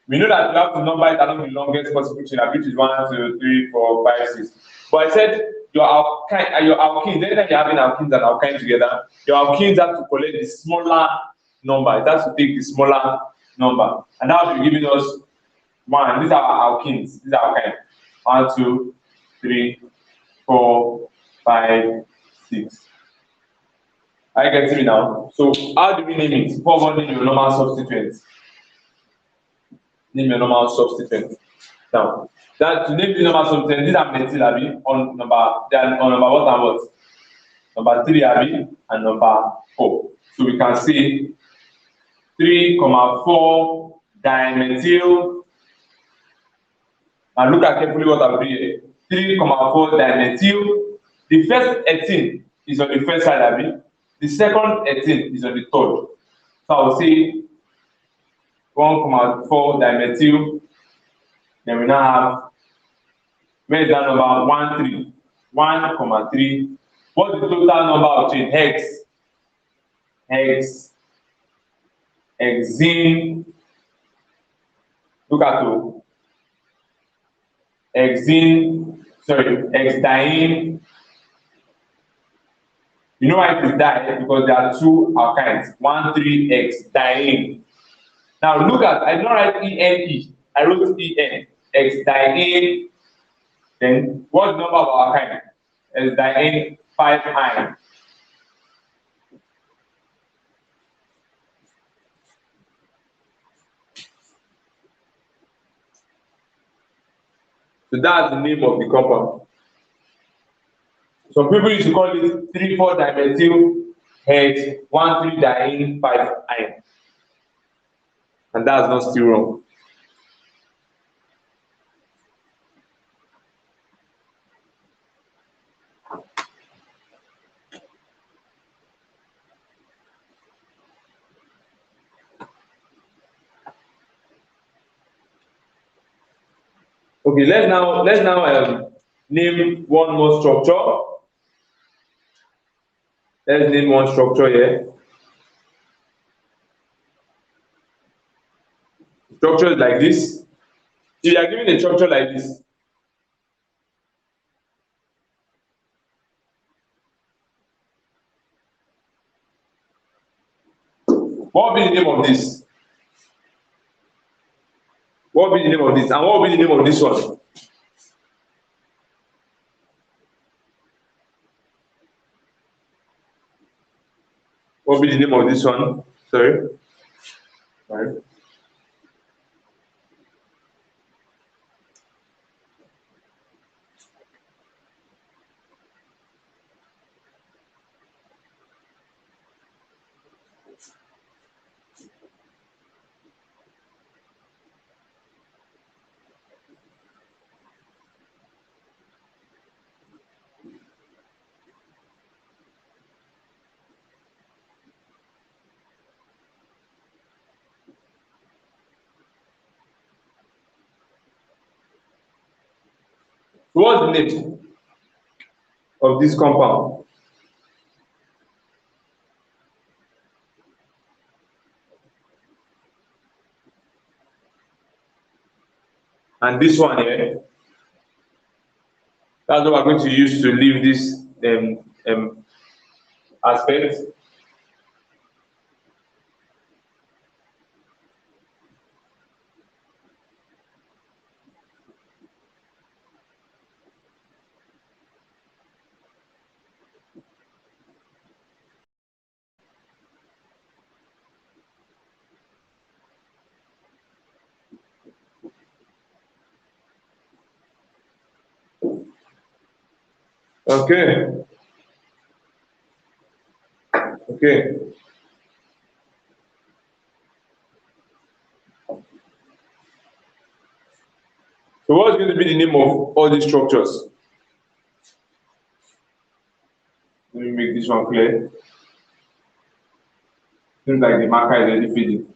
A: We know that you have to number it along the longest possible chain, which is 1, 2, 3, 4, 5, 6. But I said your alkenes, anytime you're having alkenes and alkynes together, your alkenes have to collect the smaller number. It has to take the smaller number. And that will be giving us 1. These are our alkenes. These are alkynes. 1, 2, 3, 4, 5, 6. Are you getting me now? So how do we name it? What name your normal substituents? Name your normal substituent. Now, that to name the normal substituent, these are methyl abi on number. They are on number what and what? Number 3 abi and number 4. So we can say 3,4 dimethyl. And look at carefully what I'll do here. 3,4 dimethyl. The first 18 is on the first side abi. The second 18 is on the third. So I will say 1,4 dimethyl. Then we now have, where is that number? 1, 3. 1,3. What's the total number of chain? Hex. Hex. Hexene. Look at two. Hexene. Sorry, hexdiene. You know why it is diene? Because there are 2 alkynes. 1, 3, hexdiene. Now look at, I did not write ENE. I wrote EN. Hexdiene. Then what's the number of alkyne? Hexdiene 5 iron. So that's the name of the compound. Some people used to call it 3,4 dimethyl hex 1,3 diene 5 iron. And that's not still wrong. Okay, let's now name one more structure. Let's name one structure here. Structure is like this. If you are given a structure like this, what will be the name of this? What will be the name of this? And what will be the name of this one? What will be the name of this one? Sorry. Sorry. What's the name of this compound? And this one here, that's what we're going to use to leave this aspect. Okay. Okay. So what's going to be the name of all these structures? Let me make this one clear. Seems like the marker is already fading.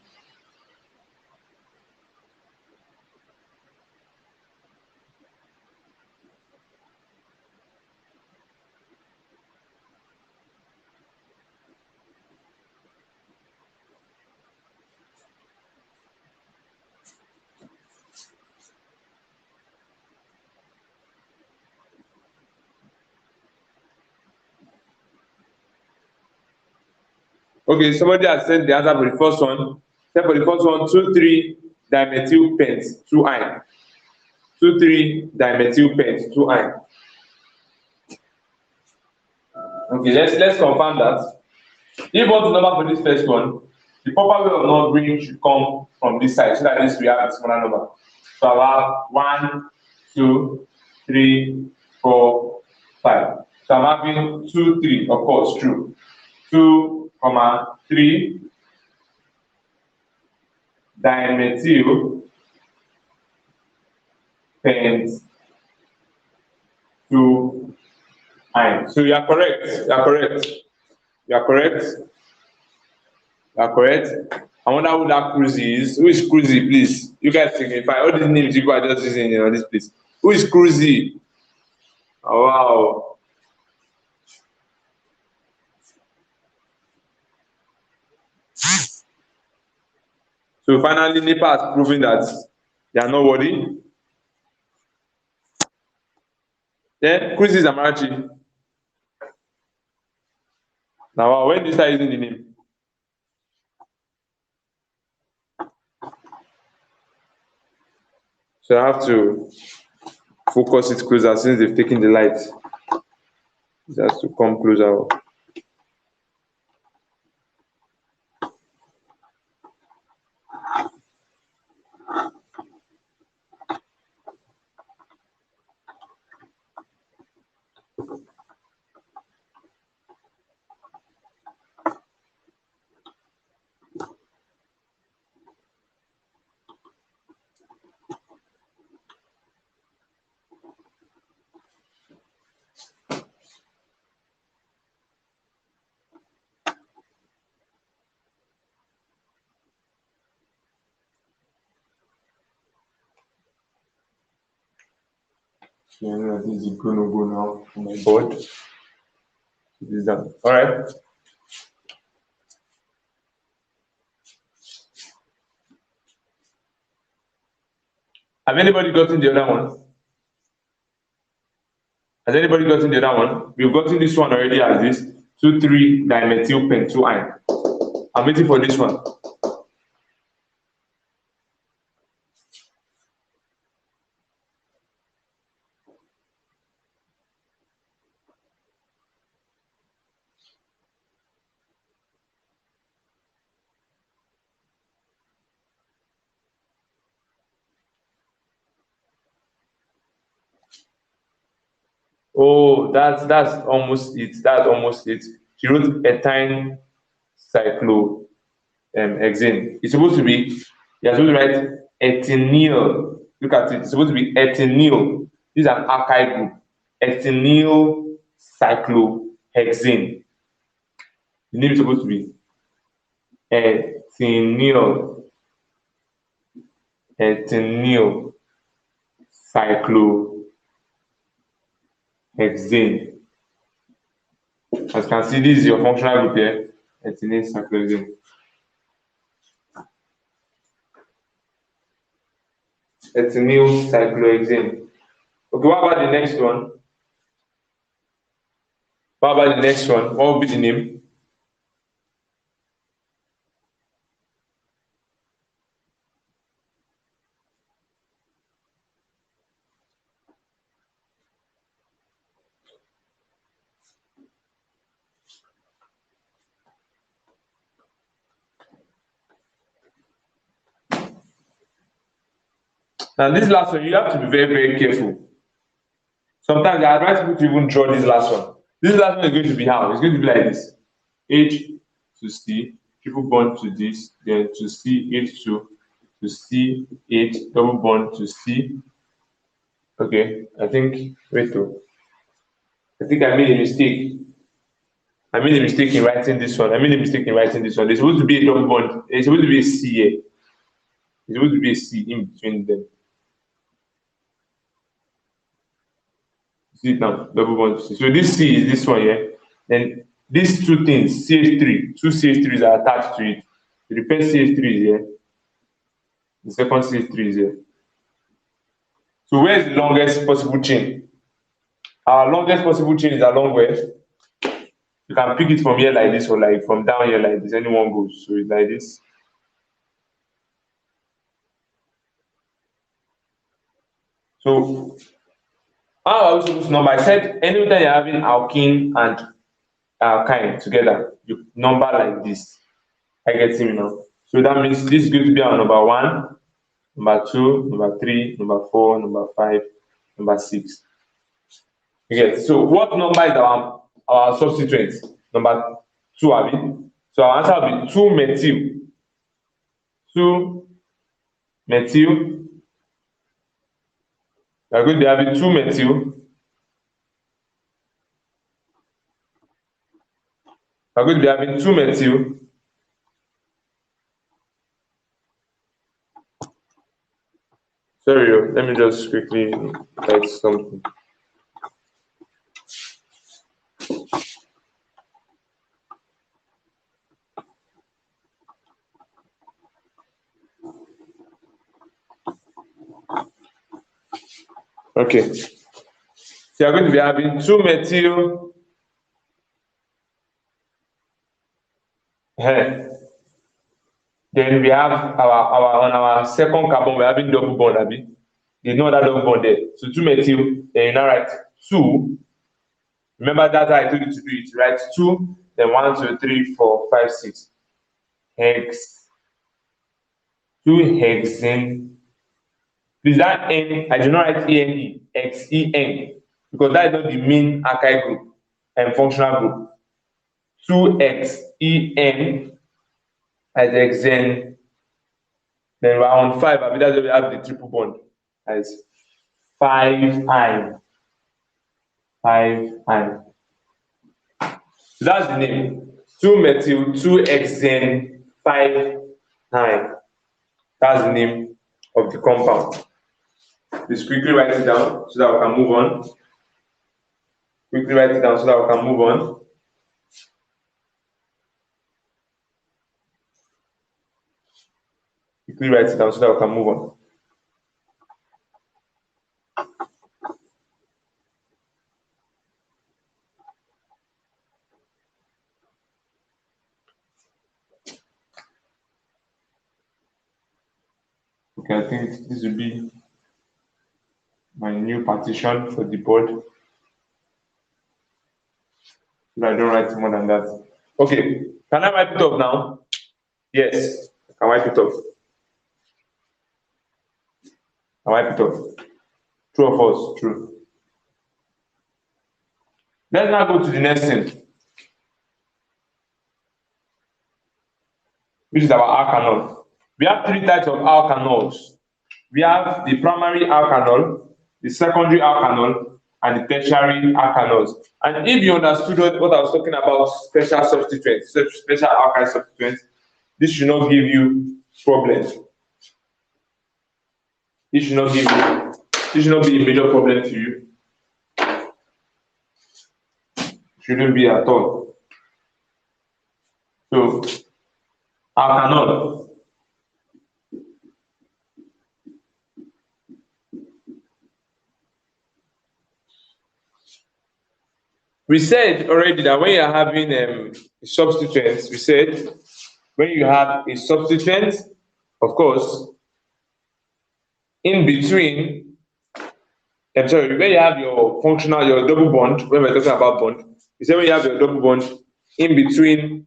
A: Okay, somebody has sent the answer for the first one. Then for the first one, 2,3 dimethyl pent 2-ine. 2,3 dimethyl pent 2-ine. Okay, let's confirm that. If you want the number for this first one, the proper way of numbering should come from this side so that this we have a smaller number. So I have 1, 2, 3, 4, 5. So I'm having 2, 3, of course, true. 2, 3 dimethyl pent 2-ine. So you are correct. You are correct. You are correct. You are correct. I wonder who that Cruzy is. Who is Cruzy, please? You guys signify all these names you guys are just using in this place. Who is Cruzy? Oh, wow. So finally, NEPA has proven that they are not worthy. Then Cruzy is Amarachi. Now, when do you start using the name? So I have to focus it closer since they've taken the light. It has to come closer. Yeah, I think it's gonna go now on my board. It is done. All right. Have anybody gotten the other one? Has anybody gotten the other one? We've gotten this one already as this 2,3 dimethyl pent 2-ine. I'm waiting for this one. Oh, that's almost it. That's almost it. She wrote ethyne cyclohexane. It's supposed to be, you're supposed to write ethinyl. Look at it. It's supposed to be ethinyl. This is an alkyl group. Ethinyl cyclohexane. The name is supposed to be ethinyl. Ethinyl cyclohexane. As you can see, this is your functional group here. Ethinyl cyclohexane. ethynyl cyclohexane. Okay, what about the next one? What about the next one? What will be the name? Now, this last one, you have to be very, very careful. Sometimes I advise people to even draw this last one. This last one is going to be how? It's going to be like this. H to C, triple bond to this, then to C, to C, H, double bond to C. Okay, I think, wait though. I think I made a mistake. I made a mistake in writing this one. There's supposed to be a double bond. There's supposed to be a C here. There's supposed to be a C in between them. See it now, double bond C. So this C is this one here. Then these two things, CH3, two CH3s are attached to it. The first CH3 is here. The second CH3 is here. So where is the longest possible chain? Our longest possible chain is along where? You can pick it from here like this or like from down here like this. Anyone goes. So it's like this. So how are we supposed to number? I said anytime you're having alkene and alkyne together, you number like this. I get me now. So that means this is going to be our number 1, number 2, number 3, number 4, number 5, number 6. Okay, so what number is our substituent? Number 2, abi? So our answer will be 2-methyl. 2-methyl. We are going to have 2-methyl. We are going to be having 2-methyl. Sorry, let me just quickly write something. Okay. So you are going to be having 2-methyl. Then we have our on our second carbon, we're having double bond, abi? There's no other double bond there. So 2-methyl, then you now write 2. Remember that I told you to do it. Write 2, then 1, 2, 3, 4, 5, 6. Hex. 2-hexane. Please, that N, I do not write ENE, XEN, because that is not the mean alkyl group and functional group. 2-XEN as hexane. Then we're on 5, I mean, that's where we have the triple bond as 5-ine. 5-ine. So that's the name. 2-methyl, 2-hexane, 5-ine. That's the name of the compound. Please quickly write it down so that we can move on. Quickly write it down so that we can move on. Quickly write it down so that we can move on. Okay, I think this will be my new partition for the board. So I don't write more than that. Okay, can I wipe it off now? Yes, I can wipe it off. I wipe it off. True or false? True. Let's now go to the next thing, which is our alkanol. We have 3 types of alkanols. We have the primary alkanol, the secondary alkanol, and the tertiary alkanols. And if you understood what I was talking about, special substituents, special alkyl substituents, this should not give you problems. This should not be a major problem to you. Shouldn't be at all. So, alkanol. We said already that when you're having substituents, we said when you have a substituent, of course, in between, I'm sorry, when you have your functional, your double bond, when we're talking about bond, we say when you have your double bond in between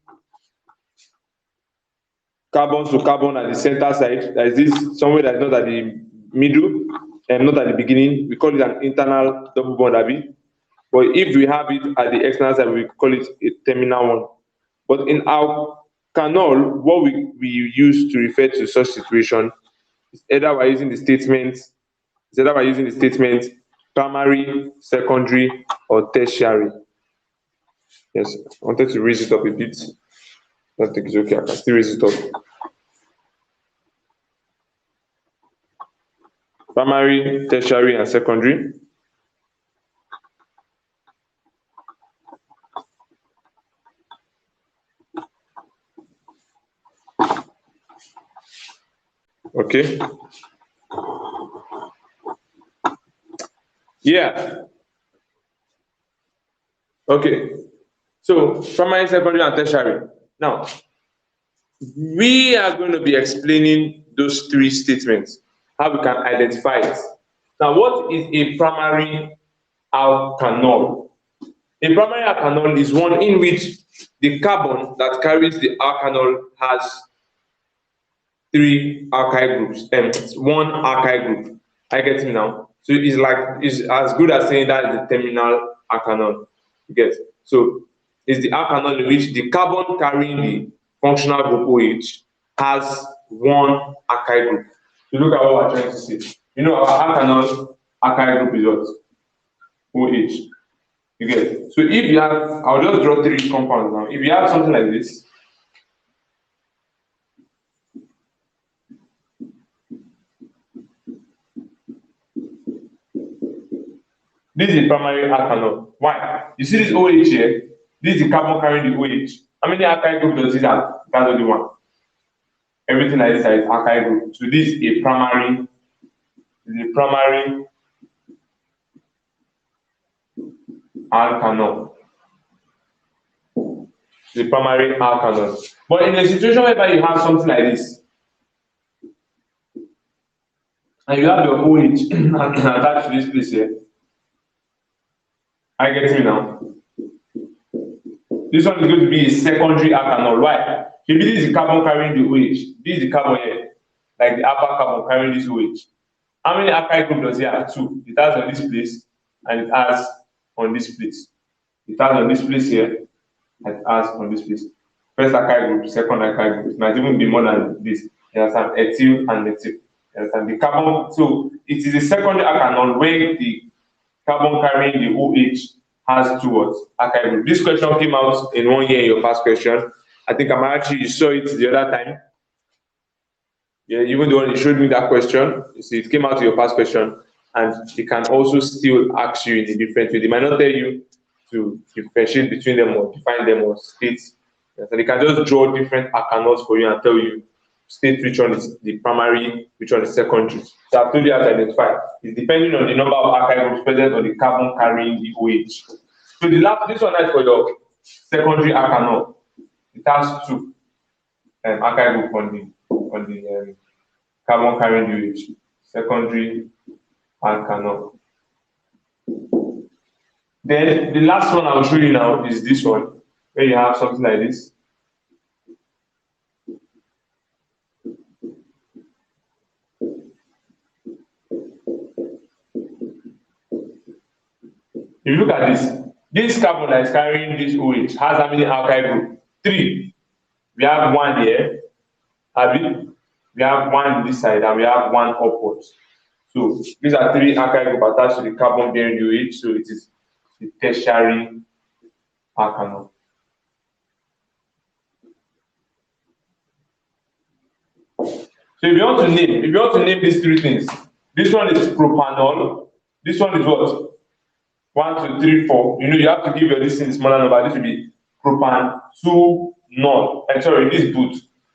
A: carbon to carbon at the center side, there is this somewhere that's not at the middle and not at the beginning, we call it an internal double bond, abi. But if we have it at the external side, we call it a terminal one. But in alkanol, what we use to refer to such situation is either by using the statement, primary, secondary, or tertiary. Yes, I wanted to raise it up a bit. I think it's okay, I can still raise it up. Primary, tertiary, and secondary. Okay. Yeah. Okay. So primary, secondary, and tertiary. Now, we are going to be explaining those three statements, how we can identify it. Now, what is a primary alkanol? A primary alkanol is one in which the carbon that carries the alkanol has three alkyl groups and one alkyl group. I get it now. So it's as good as saying that is the terminal alkanol. You get it? So it's the alkanol in which the carbon carrying the functional group OH has one alkyl group. So look at what we're trying to say. You know our alkanol alkyl group is what? OH. You get it? So if you have, I'll just draw three compounds now. If you have something like this, this is the primary alkanol. Why? You see this OH here? This is the carbon carrying the OH. How many alkyl group does it have? That's only one. Everything like this is alkyl group. So this is a primary alkanol. The primary alkanol. But in a situation whereby you have something like this, and you have your OH attached to this place here, I get me now. This one is going to be a secondary alkanol. Why? Maybe this is the carbon carrying the OH. This is the carbon here, like the alpha carbon carrying this OH. How many alkyl group does it have? Two. It has on this place and it has on this place. It has on this place here and it has on this place. First alkyl group, second alkyl group. It might even be more than this. You understand? Ethyl and methyl. You understand? The carbon, so it is a secondary alkanol where the carbon carrying the OH has two words. Alkyl group. This question came out in 1 year in your past question. I think you saw it the other time. Yeah, even the one you showed me that question, you see, it came out in your past question, and they can also still ask you in a different way. They might not tell you to differentiate between them or define them or state. So they can just draw different alkanols for you and tell you state which one is the primary, which one is secondary. So I've told you how to identify. It's depending on the number of alkyl groups present on the carbon carrying the OH. So this one is for your secondary alkanol. It has two alkyl group on the carbon carrying the OH. Secondary alkanol. Then the last one I will show you now is this one, where you have something like this. If you look at this carbon that is carrying this OH has how many alkyl group? 3. We have one here, we have one on this side, and we have one upwards. So these are 3 alkyl group attached to the carbon bearing OH, so it is the tertiary alkanol. So if you want to name these 3 things, this one is propanol, this one is what? 1, 2, 3, 4. You know, you have to give your listing smaller number. This will be propan 2-nol. And sorry, this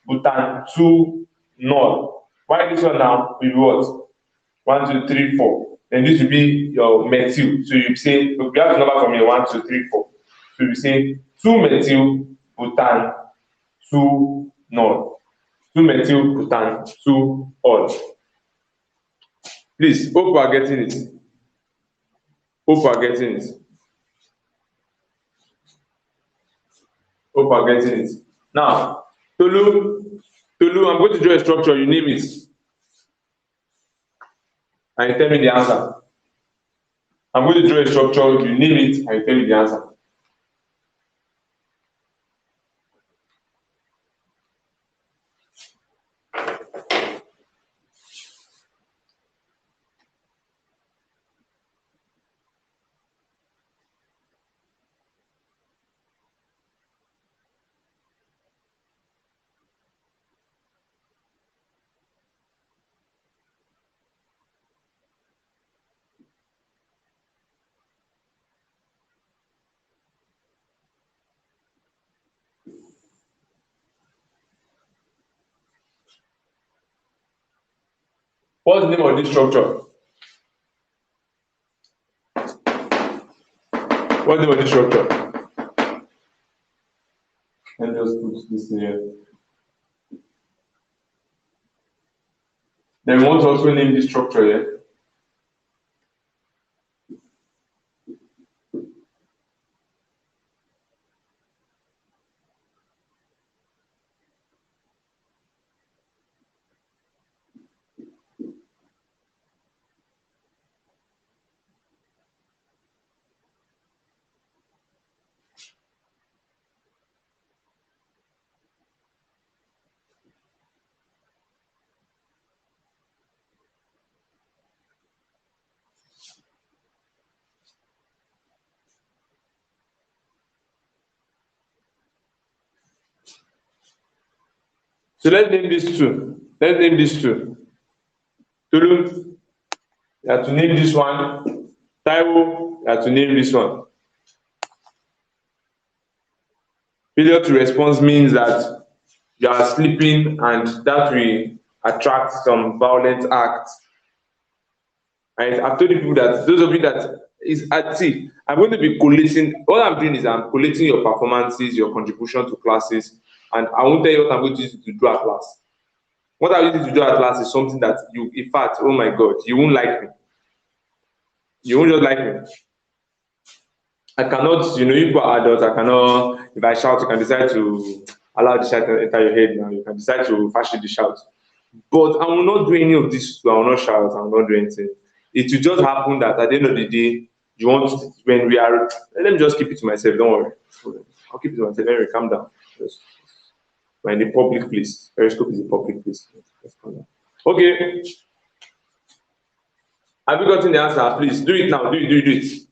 A: butan 2-nol. Why this one now will be what? 1, 2, 3, 4. Then this will be your methyl. So you say, we have the number from here 1, 2, 3, 4. So we say 2-methyl-butan 2-nol. 2-methyl-butan 2-ol. Please, hope you are getting it. Hope you are getting it. Hope you are getting it. Now, Tolu, I'm going to draw a structure, you name it. And you tell me the answer. I'm going to draw a structure, you name it, and you tell me the answer. What's the name of this structure? What's the name of this structure? Let me just put this here. Then we want to also name this structure here. So let's name these two. Let's name these two. Tolu, you have to name this one. Taiwo, you have to name this one. Failure to respond means that you are sleeping and that will attract some violent acts. And I've told you people that those of you that is at see, I'm going to be collating. All I'm doing is I'm collating your performances, your contribution to classes, and I won't tell you what I'm going to use to do at class. What I use to do at class is something that you, in fact, oh my God, you won't like me. You won't just like me. I cannot, you know, if you are adults, I cannot, if I shout, you can decide to allow the shout to enter your head now. You can decide to fashion the shout. But I will not do any of this. I will not shout. I will not do anything. It will just happen that at the end of the day, you want to, when we are, let me just keep it to myself. Don't worry. I'll keep it to myself. Anyway, calm down. We're in a public place. Periscope is a public place. Let's calm down. Okay. Have you gotten the answer? Please do it now. Do it.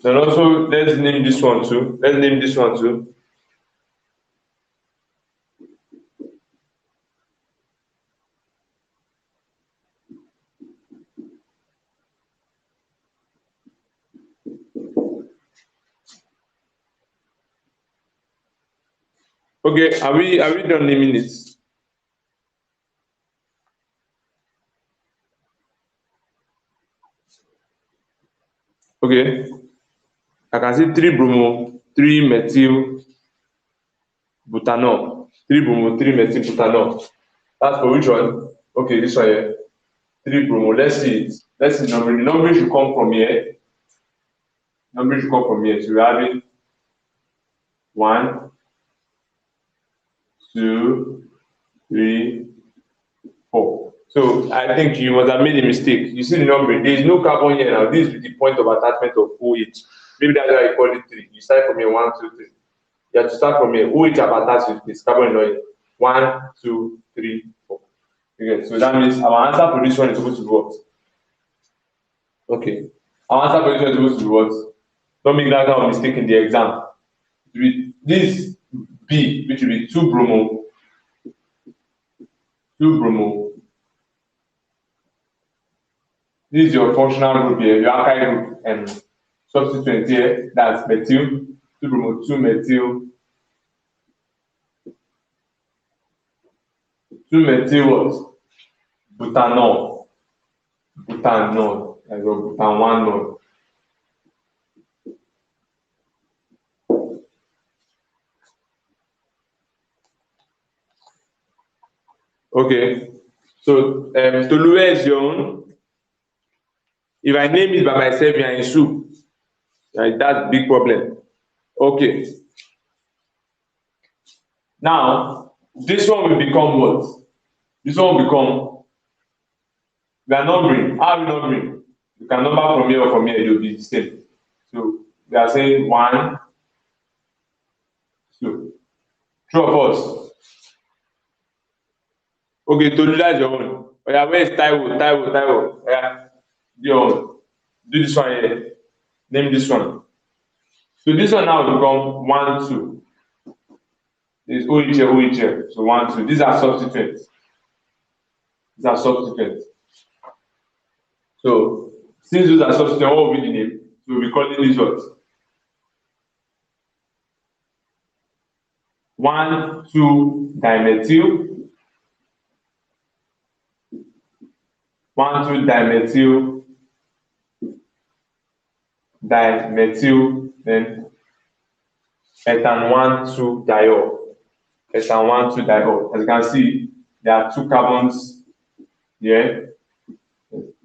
A: And also, let's name this one too. Okay, are we done naming it? Okay. I can see 3-bromo, 3-methyl-butanol. 3-bromo, 3-methyl-butanol. That's for which one? Okay, this one here. 3-bromo. Let's see it. let's see numbering. The numbering should come from here. Numbering should come from here. So we're having 1, 2, 3, 4. So I think you must have made a mistake. You see the numbering. There is no carbon here now. This is the point of attachment of OH. Maybe that's why you call it 3. You start from here 1, 2, 3. You have to start from here. OH have attached with this carbon in oil. 1, 2, 3, 4. Okay, so that means our answer for this one is supposed to be what? Okay. Our answer for this one is supposed to be what? Don't make that kind of mistake in the exam. It will be this B, which will be 2 bromo. 2 bromo. This is your functional group here, your alkyl group, and substituent here, that's methyl, 2 bromo, 2 methyl. 2 methyl what? Butanol. Butanol. Like your butanol. Okay. So Tolu, where is your own? If I name it by myself, you are in soup. Like that's big problem. Okay. Now, this one will become what? This one will become, we are numbering. How are we numbering? You can number from here or from here, it will be the same. So we are saying 1, 2. True or false? Okay, Tolu, that's your own. Oh yeah, where is Taiwo? Taiwo. Oh yeah, your own. Do this one here. Name this one. So this one now will become 1, 2. There's OH here, OH here. So 1, 2. These are substituents. These are substituents. So since those are substituents, what will be the name? So we'll be calling this what? 1, 2 dimethyl. 1, 2 dimethyl. Then ethan 1, 2 diol. Ethan 1, 2 diol. As you can see, there are 2 carbons here.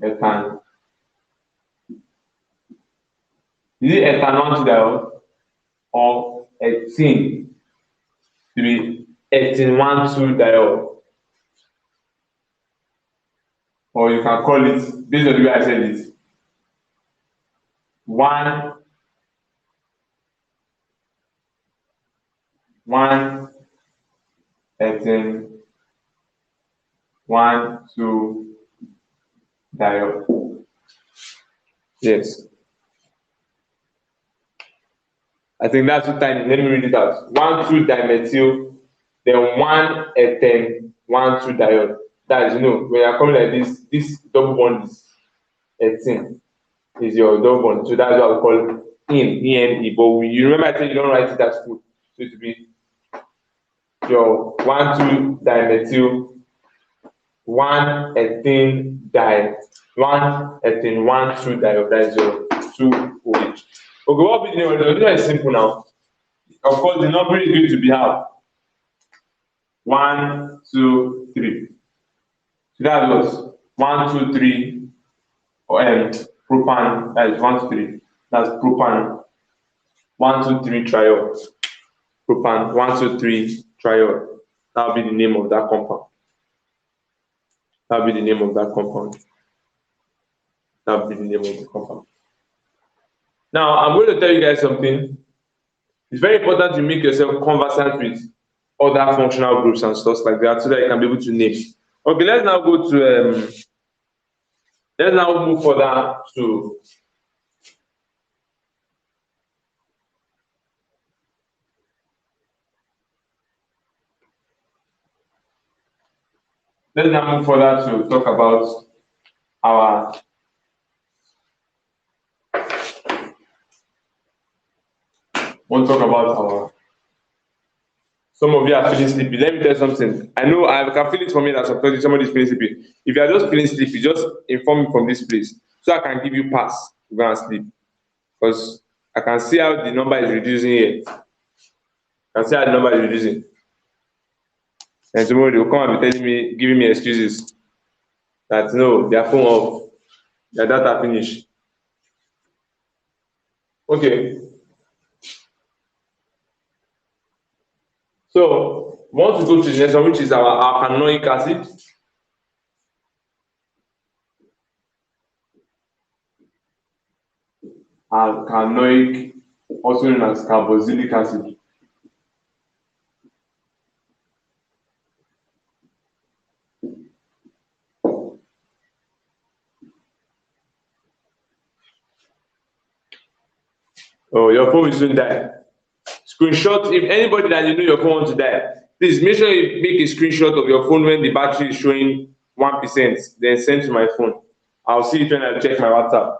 A: Ethan. Is it ethan 1, 2 diol or ethene? To be ethene 1, 2 diol. Or you can call it, based on the way I said it, 1 ethene 1, 2 diol. Yes. I think that's too tiny. Let me read it out. 1, 2 dimethyl, then 1 ethene 1, 2 diol. That is, you know, when you're coming like this double bond is ethene, is your double bond. So that's what we call ene. But you remember I said you don't write it as food. So it will be your 1, 2 dimethyl, 1 ethene 1 ethene 1, 2 diol. That is your 2 OH. Okay, what will be the name of the? This is simple now. Of course, the number is going to be how? 1, 2, 3. So that was 1, 2, 3. Or propan. That is 1, 2, 3. That's propan. 1, 2, 3 triol. Propan. 1, 2, 3 triol. That will be the name of that compound. That will be the name of that compound. That will be the name of the compound. Now, I'm going to tell you guys something. It's very important to make yourself conversant with other functional groups and stuff like that so that you can be able to name. Okay, let's now go to, let's now move further to talk about our some of you are feeling sleepy. Let me tell you something. I know I can feel it from me that somebody is feeling sleepy. If you are just feeling sleepy, just inform me from this place so I can give you pass to go and sleep. Because I can see how the number is reducing here. I can see how the number is reducing. And tomorrow they will come and be telling me, giving me excuses that no, their phone off. Your data finish. Okay. So we want to go to the next one, which is our alkanoic acid. Alkanoic, also known as carboxylic acid. Oh, your phone will soon die. Screenshot, if anybody that you know your phone wants to die, please make sure you make a screenshot of your phone when the battery is showing 1%, then send to my phone. I'll see it when I check my WhatsApp.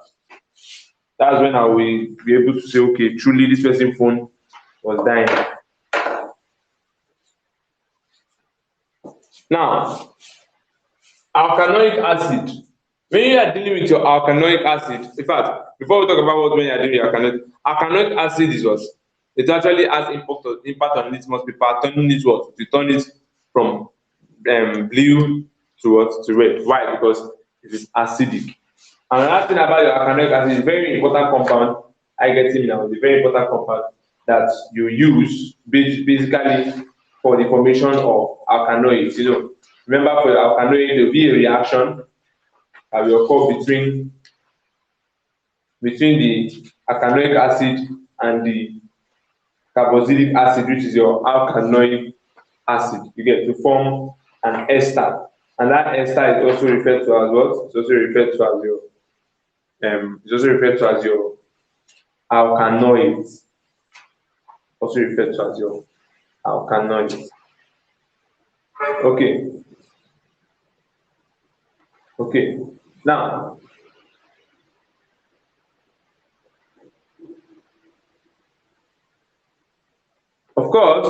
A: That's when I will be able to say, okay, truly this person's phone was dying. Now, alkanoic acid. When you are dealing with your alkanoic acid, in fact, before we talk about what when you are dealing with alkanoic acid is what? It actually has impact on litmus paper, turning it what? To turn it from blue to what? To red. Why? Because it is acidic. Another thing about your alkanoic acid is very important compound. I get it now. It's a very important compound that you use basically for the formation of alkanoids. You know, remember for the alkanoid there will be a reaction that will occur between the alkanoic acid and the carboxylic acid, which is your alkanoic acid. You get to form an ester, and that ester is also referred to as what? It's also referred to as your alkanoids. Also referred to as your alkanoids. Okay. Okay. Now, of course,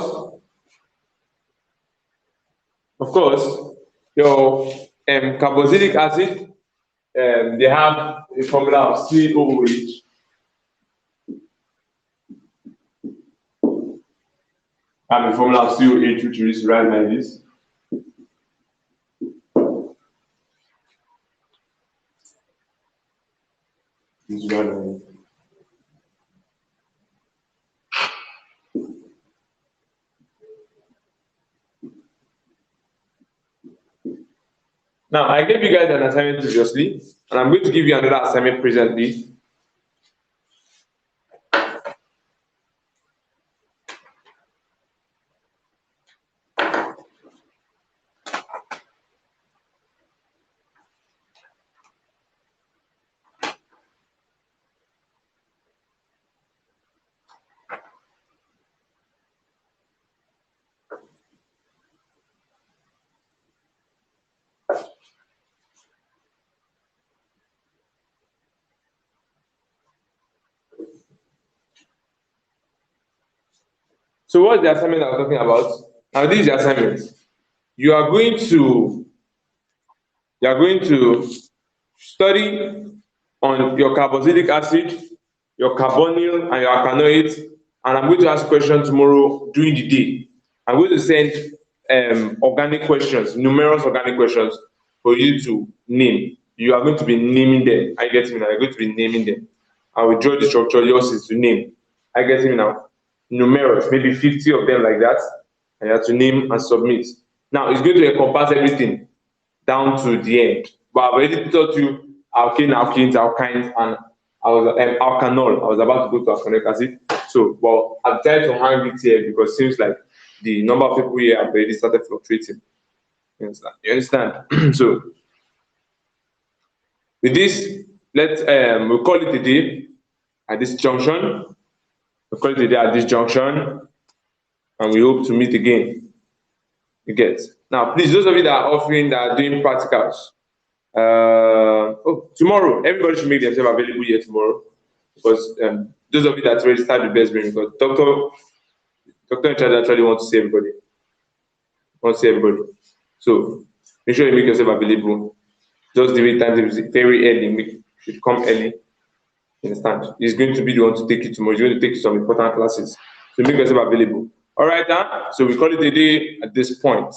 A: your carboxylic acid, they have a formula of COOH. Have a formula of COH which is write like this. Now, I gave you guys an assignment previously, and I'm going to give you another assignment presently. So what's the assignment I'm talking about? Now this is the assignment. You are going to study on your carboxylic acid, your carbonyl, and your alkanoids, and I'm going to ask questions tomorrow during the day. I'm going to send organic questions, numerous organic questions for you to name. You are going to be naming them. I get me now. You're going to be naming them. I will draw the structure. Yours is to name. I get me now. Numerous, maybe 50 of them like that, and you have to name and submit. Now it's going to encompass everything down to the end. But I've already taught you alkane, alkenes, alkynes, and I was alkanol. I was about to go to alkanoic acid. So, well, I've tried to hang it here because it seems like the number of people here have already started fluctuating. You understand? So, with this, let's we'll call it a day at this junction. We'll call it a day at this junction, and we hope to meet again. You get. Now, please, those of you that are offering, that are doing practicals, tomorrow, everybody should make themselves available here tomorrow, because those of you that registered with Best Brain, because Doctor in charge actually wants to see everybody. So make sure you make yourself available. Just the way time is very early, you should come early. You understand? He's going to be the one to take you tomorrow. He's going to take you some important classes. So make yourself available. All right, so we call it a day at this point.